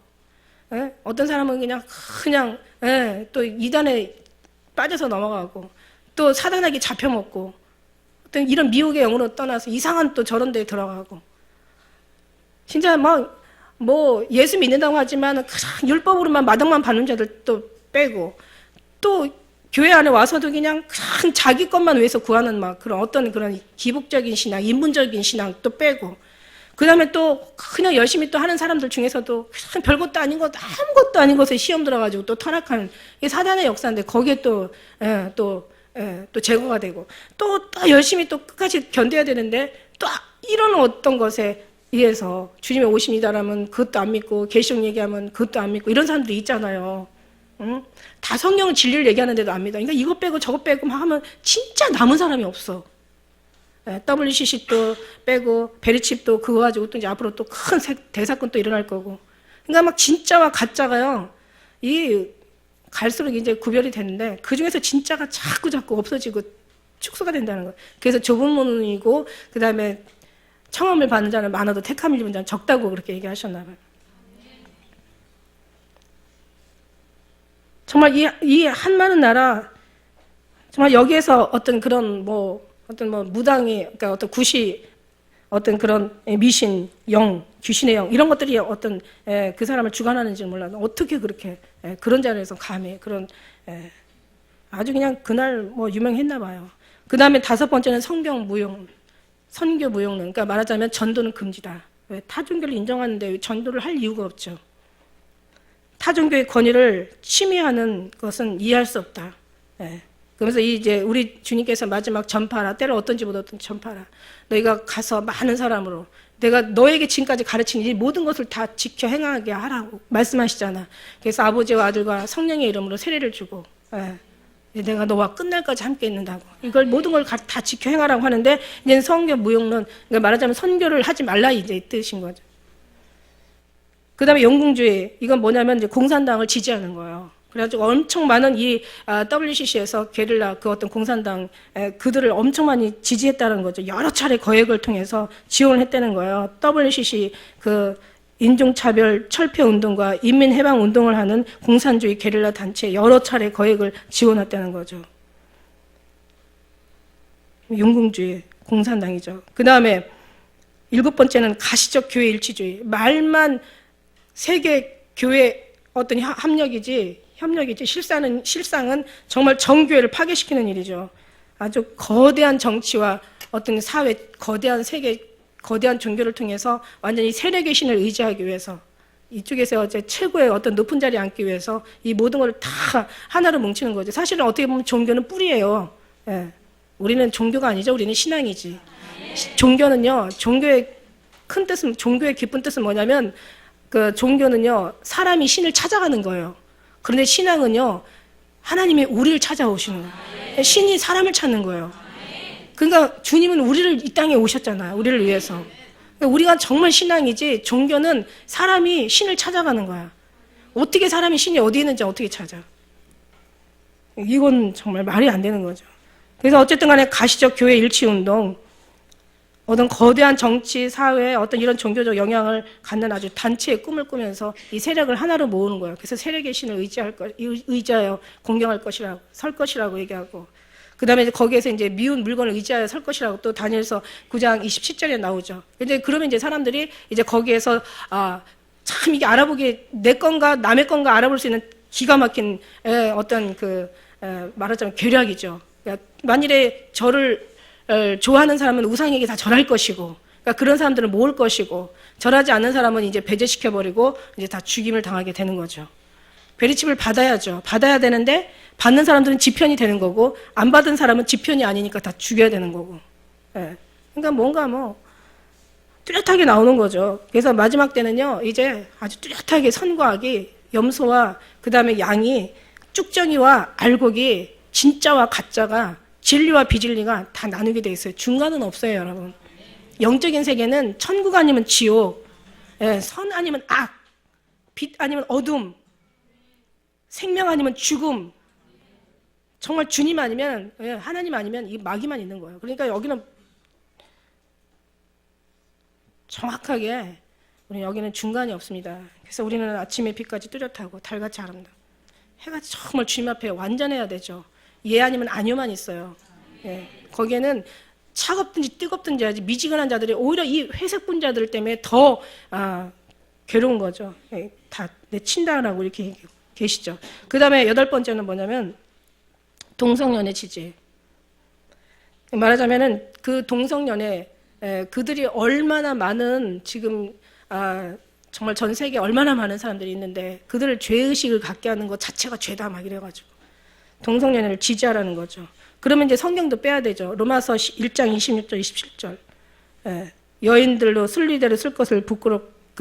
어떤 사람은 그냥 또 이단에 빠져서 넘어가고, 또 사단에게 잡혀먹고, 어떤 이런 미혹의 영으로 떠나서 이상한 또 저런 데에 들어가고, 진짜 예수 믿는다고 하지만 율법으로만 마당만 밟는 자들 또 빼고, 또 교회 안에 와서도 그냥 자기 것만 위해서 구하는 그런 기복적인 신앙, 인문적인 신앙 또 빼고, 그 다음에 또 그냥 열심히 또 하는 사람들 중에서도 별것도 아닌 것, 아무것도 아닌 것에 시험 들어가지고 또 타락하는, 이게 사단의 역사인데 거기에 또 제거가 되고, 또 열심히 또 끝까지 견뎌야 되는데, 또 이런 어떤 것에 의해서 주님의 오심이다라면 그것도 안 믿고, 계시록 얘기하면 그것도 안 믿고, 이런 사람들이 있잖아요. 응? 다 성경 진리를 얘기하는데도 안 믿어. 그러니까 이것 빼고 저것 빼고 막 하면 진짜 남은 사람이 없어. WCC도 빼고 베리칩도 그거 가지고 또 이제 앞으로 또 큰 대사건 또 일어날 거고. 그러니까 막 진짜와 가짜가요, 갈수록 이제 구별이 되는데 그 중에서 진짜가 자꾸 없어지고 축소가 된다는 거예요. 그래서 좁은 문이고, 그 다음에 청함을 받는 자는 많아도 택함을 입은 자는 적다고 그렇게 얘기하셨나 봐요. 정말 이 한많은 나라, 정말 여기에서 어떤 그런 무당이, 그러니까 어떤 구시, 어떤 그런 미신, 영, 귀신의 영, 이런 것들이 어떤 그 사람을 주관하는지는 몰라도 어떻게 그렇게 그런 자리에서 감히 그런 아주 그냥 그날 유명했나 봐요. 그 다음에 5번째는 성경 무용, 선교 무용론. 그러니까 말하자면 전도는 금지다. 왜? 타종교를 인정하는데 전도를 할 이유가 없죠. 타종교의 권위를 침해하는 것은 이해할 수 없다. 그래서 이제 우리 주님께서 마지막 전파라, 때를 어떤지 보던 전파라. 너희가 가서 많은 사람으로 내가 너에게 지금까지 가르친 이 모든 것을 다 지켜 행하게 하라고 말씀하시잖아. 그래서 아버지와 아들과 성령의 이름으로 세례를 주고, 내가 너와 끝날까지 함께 있는다고. 이걸 모든 걸 다 지켜 행하라고 하는데, 이제는 성교 무용론, 그러니까 말하자면 선교를 하지 말라 이제 뜻인 거죠. 그 다음에 영궁주의, 이건 뭐냐면 이제 공산당을 지지하는 거예요. 그래가지고 엄청 많은 이 WCC에서 게릴라 그 어떤 공산당 그들을 엄청 많이 지지했다는 거죠. 여러 차례 거액을 통해서 지원을 했다는 거예요. WCC 그 인종차별 철폐 운동과 인민해방 운동을 하는 공산주의 게릴라 단체에 여러 차례 거액을 지원했다는 거죠. 영궁주의, 공산당이죠. 그 다음에 7번째는 가시적 교회 일치주의. 말만 세계 교회 어떤 합력이지 협력이지 실상은 정말 정교회를 파괴시키는 일이죠. 아주 거대한 정치와 어떤 사회, 거대한 세계, 거대한 종교를 통해서 완전히 세력의 신을 의지하기 위해서 이쪽에서 이제 최고의 어떤 높은 자리에 앉기 위해서 이 모든 걸 다 하나로 뭉치는 거죠. 사실은 어떻게 보면 종교는 뿌리예요. 예. 우리는 종교가 아니죠. 우리는 신앙이지. 종교는요, 종교의 큰 뜻은, 종교의 깊은 뜻은 뭐냐면, 그 종교는요, 사람이 신을 찾아가는 거예요. 그런데 신앙은요, 하나님이 우리를 찾아오시는 거예요. 신이 사람을 찾는 거예요. 그러니까 주님은 우리를 이 땅에 오셨잖아요. 우리를 위해서. 우리가 정말 신앙이지, 종교는 사람이 신을 찾아가는 거야. 어떻게 사람이 신이 어디 있는지 어떻게 찾아? 이건 정말 말이 안 되는 거죠. 그래서 어쨌든 간에 가시적 교회 일치운동, 어떤 거대한 정치, 사회, 어떤 이런 종교적 영향을 갖는 아주 단체의 꿈을 꾸면서 이 세력을 하나로 모으는 거예요. 그래서 세력의 신을 의지하여 공경할 것이라고, 설 것이라고 얘기하고, 그 다음에 거기에서 이제 미운 물건을 의지하여 설 것이라고 또 다니엘서 9장 27절에 나오죠. 근데 그러면 이제 사람들이 이제 거기에서, 참 이게 알아보기, 내 건가 남의 건가 알아볼 수 있는 기가 막힌 어떤 말하자면 계략이죠. 그러니까 만일에 저를 좋아하는 사람은 우상에게 다 절할 것이고, 그러니까 그런 사람들은 모을 것이고, 절하지 않는 사람은 이제 배제시켜버리고, 이제 다 죽임을 당하게 되는 거죠. 베리칩을 받아야죠. 받아야 되는데, 받는 사람들은 지편이 되는 거고, 안 받은 사람은 지편이 아니니까 다 죽여야 되는 거고. 예. 그러니까 뭔가 뚜렷하게 나오는 거죠. 그래서 마지막 때는요, 이제 아주 뚜렷하게 선과 악이, 염소와 그 다음에 양이, 쭉정이와 알곡이, 진짜와 가짜가, 진리와 비진리가 다 나누게 돼 있어요. 중간은 없어요, 여러분. 영적인 세계는 천국 아니면 지옥, 선 아니면 악, 빛 아니면 어둠, 생명 아니면 죽음. 정말 주님 아니면, 하나님 아니면 이 마귀만 있는 거예요. 그러니까 여기는 정확하게 우리 여기는 중간이 없습니다. 그래서 우리는 아침의 빛까지 뚜렷하고 달같이 아름다워. 해가 정말 주님 앞에 완전해야 되죠. 예 아니면 아니요만 있어요. 예. 거기에는 차갑든지 뜨겁든지 하지 미지근한 자들이 오히려 이 회색 분자들 때문에 더 괴로운 거죠. 예. 다 내친다라고 이렇게 계시죠. 그 다음에 8번째는 뭐냐면 동성연애 지지. 말하자면은 그 동성연애 그들이 얼마나 많은 지금 정말 전 세계에 얼마나 많은 사람들이 있는데 그들을 죄의식을 갖게 하는 것 자체가 죄다 막 이래가지고 동성연애를 지지하라는 거죠. 그러면 이제 성경도 빼야 되죠. 로마서 1장 26절 27절 여인들로 순리대로 쓸 것을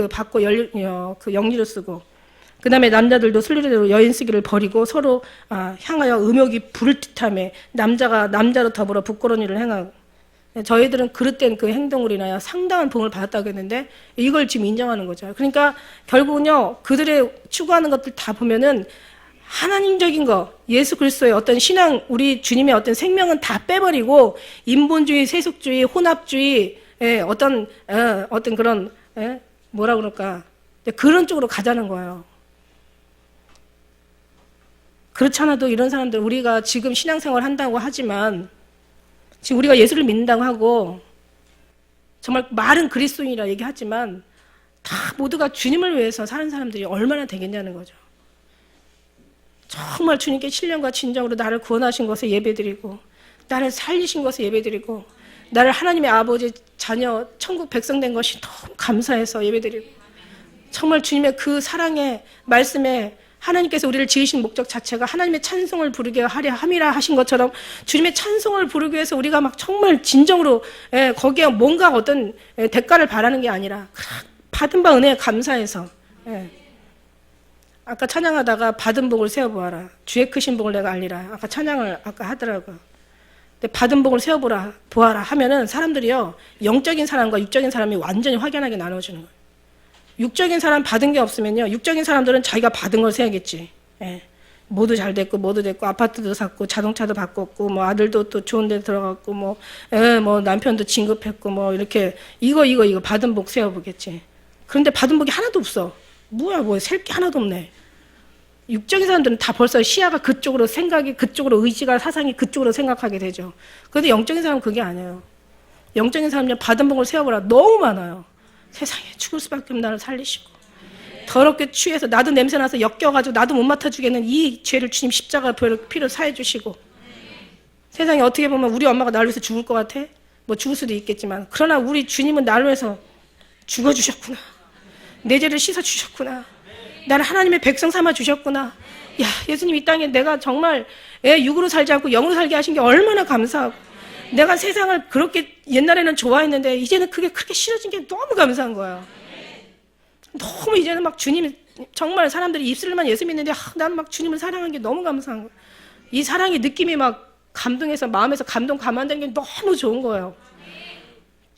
받고 영리로 쓰고 그 다음에 남자들도 순리대로 여인 쓰기를 버리고 서로 향하여 음욕이 부를 듯하며 남자가 남자로 더불어 부끄러운 일을 행하고 저희들은 그릇된 그 행동으로 인하여 상당한 복을 받았다고 했는데 이걸 지금 인정하는 거죠. 그러니까 결국은요 그들의 추구하는 것들 다 보면은 하나님적인 거 예수 그리스도의 어떤 신앙 우리 주님의 어떤 생명은 다 빼버리고 인본주의, 세속주의, 혼합주의 어떤 그런 뭐라 그럴까 그런 쪽으로 가자는 거예요. 그렇지 않아도 이런 사람들 우리가 지금 신앙생활 한다고 하지만 지금 우리가 예수를 믿는다고 하고 정말 말은 그리스도인이라 얘기하지만 다 모두가 주님을 위해서 사는 사람들이 얼마나 되겠냐는 거죠. 정말 주님께 신령과 진정으로 나를 구원하신 것에 예배드리고 나를 살리신 것에 예배드리고 나를 하나님의 아버지 자녀 천국 백성 된 것이 너무 감사해서 예배드리고 정말 주님의 그 사랑의 말씀에 하나님께서 우리를 지으신 목적 자체가 하나님의 찬송을 부르게 하려 함이라 하신 것처럼 주님의 찬송을 부르기 위해서 우리가 막 정말 진정으로 거기에 뭔가 어떤 대가를 바라는 게 아니라 받은 바 은혜에 감사해서 아까 찬양하다가 받은 복을 세어보아라 주의 크신 복을 내가 알리라 아까 찬양을 아까 하더라고요. 근데 받은 복을 세어보아라 하면은 사람들이요 영적인 사람과 육적인 사람이 완전히 확연하게 나눠지는 거예요. 육적인 사람 받은 게 없으면요. 육적인 사람들은 자기가 받은 걸 세야겠지. 모두 잘 됐고, 모두 됐고, 아파트도 샀고, 자동차도 바꿨고, 뭐 아들도 또 좋은 데 들어갔고, 뭐 남편도 진급했고, 뭐 이렇게 이거 받은 복 세워보겠지. 그런데 받은 복이 하나도 없어. 뭐야, 셀 게 하나도 없네. 육적인 사람들은 다 벌써 시야가 그쪽으로 생각이 그쪽으로 의지가 사상이 그쪽으로 생각하게 되죠. 그런데 영적인 사람은 그게 아니에요. 영적인 사람은 받은 복을 세워보라. 너무 많아요. 세상에 죽을 수밖에 없는 나를 살리시고 더럽게 취해서 나도 냄새나서 엮여가지고 나도 못 맡아주겠는 이 죄를 주님 십자가 피로 사해주시고, 세상에 어떻게 보면 우리 엄마가 나를 위해서 죽을 것 같아? 뭐 죽을 수도 있겠지만, 그러나 우리 주님은 나를 위해서 죽어주셨구나. 내 죄를 씻어주셨구나. 나를 하나님의 백성 삼아 주셨구나. 야, 예수님 이 땅에 내가 정말 육으로 살지 않고 영으로 살게 하신 게 얼마나 감사하고, 내가 세상을 그렇게 옛날에는 좋아했는데 이제는 그게 그렇게 싫어진 게 너무 감사한 거야. 너무 이제는 막 주님, 정말 사람들이 입술만 예수 믿는데 나는 막 주님을 사랑한 게 너무 감사한 거야. 이 사랑의 느낌이 막 감동해서 마음에서 감동되는 게 너무 좋은 거예요.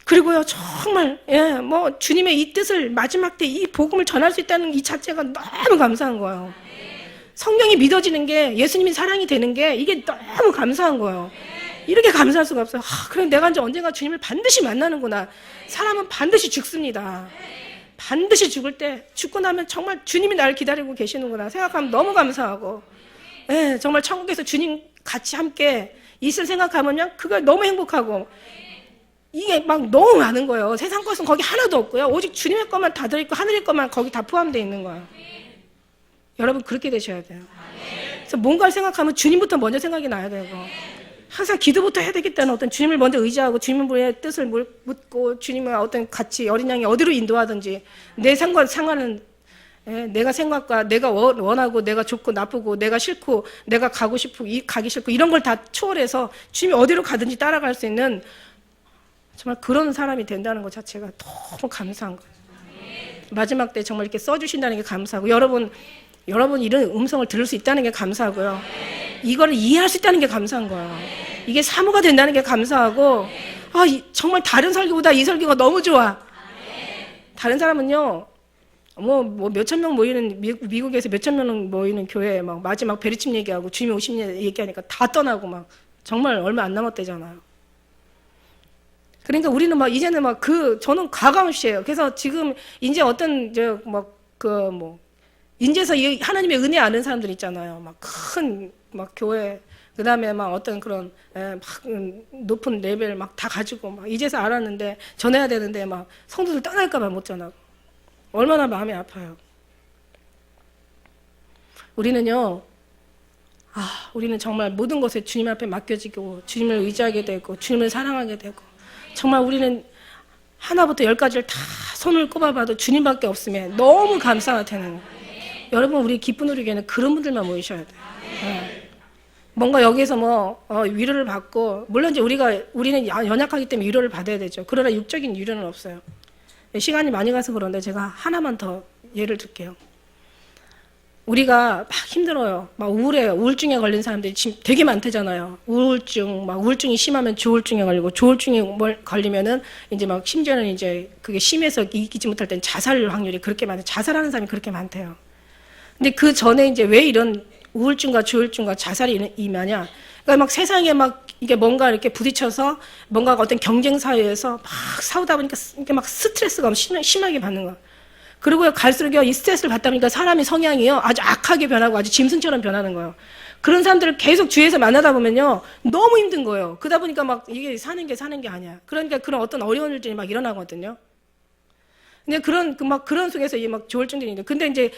그리고요, 정말 뭐 주님의 이 뜻을 마지막 때 이 복음을 전할 수 있다는 이 자체가 너무 감사한 거예요. 성령이 믿어지는 게, 예수님이 사랑이 되는 게 이게 너무 감사한 거예요. 이렇게 감사할 수가 없어요. 그래 내가 이제 언젠가 주님을 반드시 만나는구나. 사람은 반드시 죽습니다. 반드시 죽을 때, 죽고 나면 정말 주님이 나를 기다리고 계시는구나 생각하면 너무 감사하고, 정말 천국에서 주님 같이 함께 있을 생각하면 그걸 너무 행복하고, 이게 막 너무 많은 거예요. 세상 것은 거기 하나도 없고요. 오직 주님의 것만 다 들어있고 하늘의 것만 거기 다 포함되어 있는 거예요. 여러분 그렇게 되셔야 돼요. 그래서 뭔가를 생각하면 주님부터 먼저 생각이 나야 되고, 항상 기도부터 해야 되겠다는 어떤 주님을 먼저 의지하고 주님의 뜻을 묻고, 주님과 어떤 같이 어린 양이 어디로 인도하든지, 내 상관은 내가 생각과 내가 원하고 내가 좋고 나쁘고 내가 싫고 내가 가고 싶고 가기 싫고 이런 걸 다 초월해서 주님이 어디로 가든지 따라갈 수 있는 정말 그런 사람이 된다는 것 자체가 너무 감사한 거예요. 마지막 때 정말 이렇게 써주신다는 게 감사하고, 여러분 이런 음성을 들을 수 있다는 게 감사하고요. 이거를 이해할 수 있다는 게 감사한 거예요. 이게 사모가 된다는 게 감사하고, 정말 다른 설교보다 이 설교가 너무 좋아. 다른 사람은요, 뭐 몇천 명 모이는, 미국에서 몇천 명 모이는 교회에 막 마지막 베리침 얘기하고 주님이 오심 얘기하니까 다 떠나고 막 정말 얼마 안 남았대잖아요. 그러니까 우리는 막 이제는 막 저는 가감없이에요. 그래서 지금 이제 어떤 인제서 하나님의 은혜 아는 사람들 있잖아요. 막 큰 교회, 그 다음에 막 어떤 그런 막 높은 레벨 막 다 가지고 막 이제서 알았는데 전해야 되는데 막 성도들 떠날까봐 못 전하고, 얼마나 마음이 아파요. 우리는요, 우리는 정말 모든 것에 주님 앞에 맡겨지고 주님을 의지하게 되고 주님을 사랑하게 되고, 정말 우리는 하나부터 10가지를 다 손을 꼽아봐도 주님밖에 없으면 너무 감사가 되는 거예요. 여러분 우리 기쁜 우리 교회는 그런 분들만 모이셔야 돼요. 뭔가 여기에서 위로를 받고, 물론 이제 우리는 연약하기 때문에 위로를 받아야 되죠. 그러나 육적인 위로는 없어요. 시간이 많이 가서 그런데 제가 하나만 더 예를 들게요. 우리가 막 힘들어요. 막 우울증에 걸린 사람들이 지금 되게 많대잖아요. 우울증이 심하면 조울증에 걸리고, 조울증에 걸리면은 이제 막 심지어는 이제 그게 심해서 이기지 못할 땐 자살 확률이 그렇게 많아요. 자살하는 사람이 그렇게 많대요. 근데 그 전에 이제 왜 이런 우울증과 조울증과 자살이 임하냐? 그러니까 막 세상에 막 이게 뭔가 이렇게 부딪혀서 뭔가 어떤 경쟁 사회에서 막 싸우다 보니까 이게 막 스트레스가 심하게 받는 거야. 그리고 갈수록 이 스트레스를 받다 보니까 사람이 성향이요 아주 악하게 변하고 아주 짐승처럼 변하는 거예요. 그런 사람들을 계속 주위에서 만나다 보면요 너무 힘든 거예요. 그러다 보니까 막 이게 사는 게 아니야. 그러니까 그런 어떤 어려운 일들이 막 일어나거든요. 근데 그런 속에서 이 막 조울증들이 있는데, 근데 이제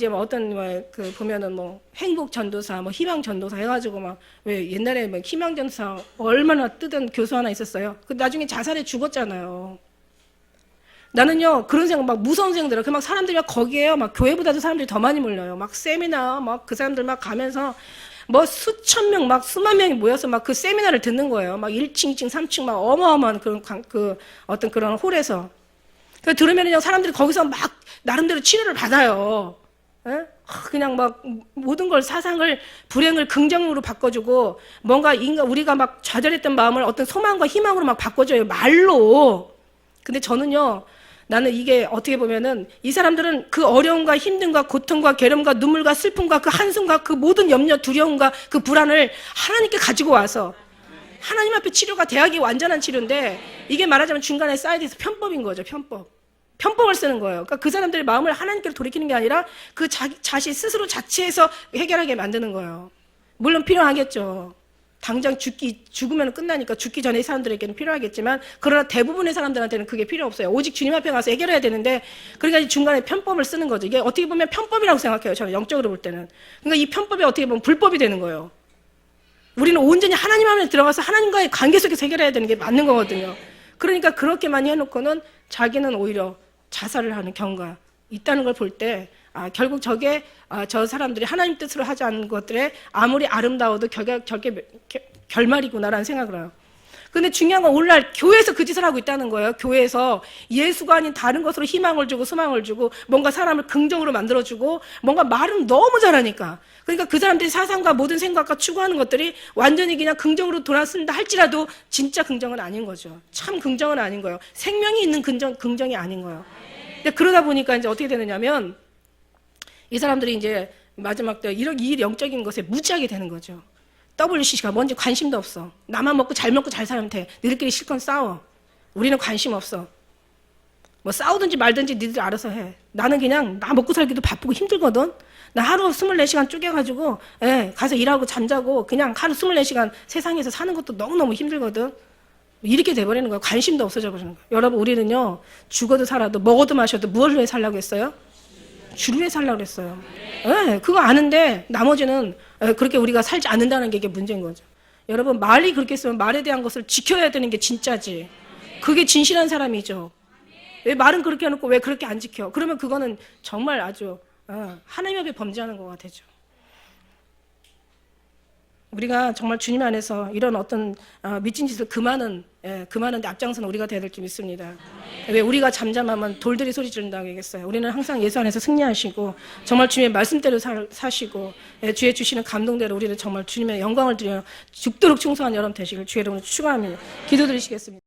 어떤 보면은 행복 전도사, 희망 전도사 해가지고 왜 옛날에 희망 전도사 얼마나 뜨던 교수 하나 있었어요. 그 나중에 자살해 죽었잖아요. 나는요 그런 생각, 무서운 생각 들어요. 막 사람들이 거기에요, 교회보다도 사람들이 더 많이 몰려요. 세미나 그 사람들 가면서 수천 명, 수만 명이 모여서 그 세미나를 듣는 거예요. 1층, 2층, 3층 어마어마한 어떤 그런 홀에서. 들으면요 사람들이 거기서 나름대로 치료를 받아요. 그냥 모든 걸, 사상을, 불행을 긍정으로 바꿔주고, 뭔가 우리가 좌절했던 마음을 어떤 소망과 희망으로 바꿔줘요, 말로. 근데 저는요, 나는 이게 어떻게 보면은 이 사람들은 그 어려움과 힘듦과 고통과 괴로움과 눈물과 슬픔과 그 한숨과 그 모든 염려, 두려움과 그 불안을 하나님께 가지고 와서 하나님 앞에 치료가 돼야지 완전한 치료인데, 이게 말하자면 중간에 사이드에서 편법인 거죠. 편법을 쓰는 거예요. 그러니까 그 사람들의 마음을 하나님께로 돌이키는 게 아니라 자신 스스로 자체에서 해결하게 만드는 거예요. 물론 필요하겠죠. 당장 죽으면 끝나니까 죽기 전에 이 사람들에게는 필요하겠지만, 그러나 대부분의 사람들한테는 그게 필요 없어요. 오직 주님 앞에 가서 해결해야 되는데, 그러니까 중간에 편법을 쓰는 거죠. 이게 어떻게 보면 편법이라고 생각해요. 저는 영적으로 볼 때는. 그러니까 이 편법이 어떻게 보면 불법이 되는 거예요. 우리는 온전히 하나님 안에 들어가서 하나님과의 관계 속에서 해결해야 되는 게 맞는 거거든요. 그러니까 그렇게 많이 해놓고는 자기는 오히려 자살을 하는 경우가 있다는 걸 볼 때, 결국 저게 저 사람들이 하나님 뜻으로 하지 않은 것들에 아무리 아름다워도 결말이구나라는 생각을 해요. 근데 중요한 건 오늘날 교회에서 그 짓을 하고 있다는 거예요. 교회에서 예수가 아닌 다른 것으로 희망을 주고 소망을 주고 뭔가 사람을 긍정으로 만들어주고 뭔가 말은 너무 잘하니까, 그러니까 그 사람들이 사상과 모든 생각과 추구하는 것들이 완전히 그냥 긍정으로 돌아선다 할지라도 진짜 긍정은 아닌 거죠. 참 긍정은 아닌 거예요. 생명이 있는 긍정이 아닌 거예요. 근데 그러다 보니까 이제 어떻게 되느냐면 이 사람들이 이제 마지막 때 이 영적인 것에 무지하게 되는 거죠. WCC가 뭔지 관심도 없어. 나만 먹고 잘 살면 돼. 너희들끼리 실컷 싸워. 우리는 관심 없어. 뭐 싸우든지 말든지 니들 알아서 해. 나는 그냥 나 먹고 살기도 바쁘고 힘들거든. 나 하루 24시간 쪼개가지고 가서 일하고 잠자고 그냥 하루 24시간 세상에서 사는 것도 너무너무 힘들거든. 이렇게 돼버리는 거예요. 관심도 없어져 버리는 거예요. 여러분, 우리는요 죽어도 살아도 먹어도 마셔도 무엇을 위해 살라고 했어요? 주를 위해 살라고 했어요. 그거 아는데 나머지는 그렇게 우리가 살지 않는다는 게 이게 문제인 거죠. 여러분, 말이 그렇게 쓰면 말에 대한 것을 지켜야 되는 게 진짜지. 그게 진실한 사람이죠. 왜 말은 그렇게 해놓고 왜 그렇게 안 지켜? 그러면 그거는 정말 아주 하나님 앞에 범죄하는 것 같아죠. 우리가 정말 주님 안에서 이런 어떤 미친 짓을 그만하는데 앞장서는 우리가 되어야 될 줄 믿습니다. 왜 우리가 잠잠하면 돌들이 소리 지른다고 얘기했어요. 우리는 항상 예수 안에서 승리하시고 정말 주님의 말씀대로 사시고 주의 주시는 감동대로 우리는 정말 주님의 영광을 드려 죽도록 충성한 여러분 되시길 주의 이름으로 축원합니다. 기도드리시겠습니다.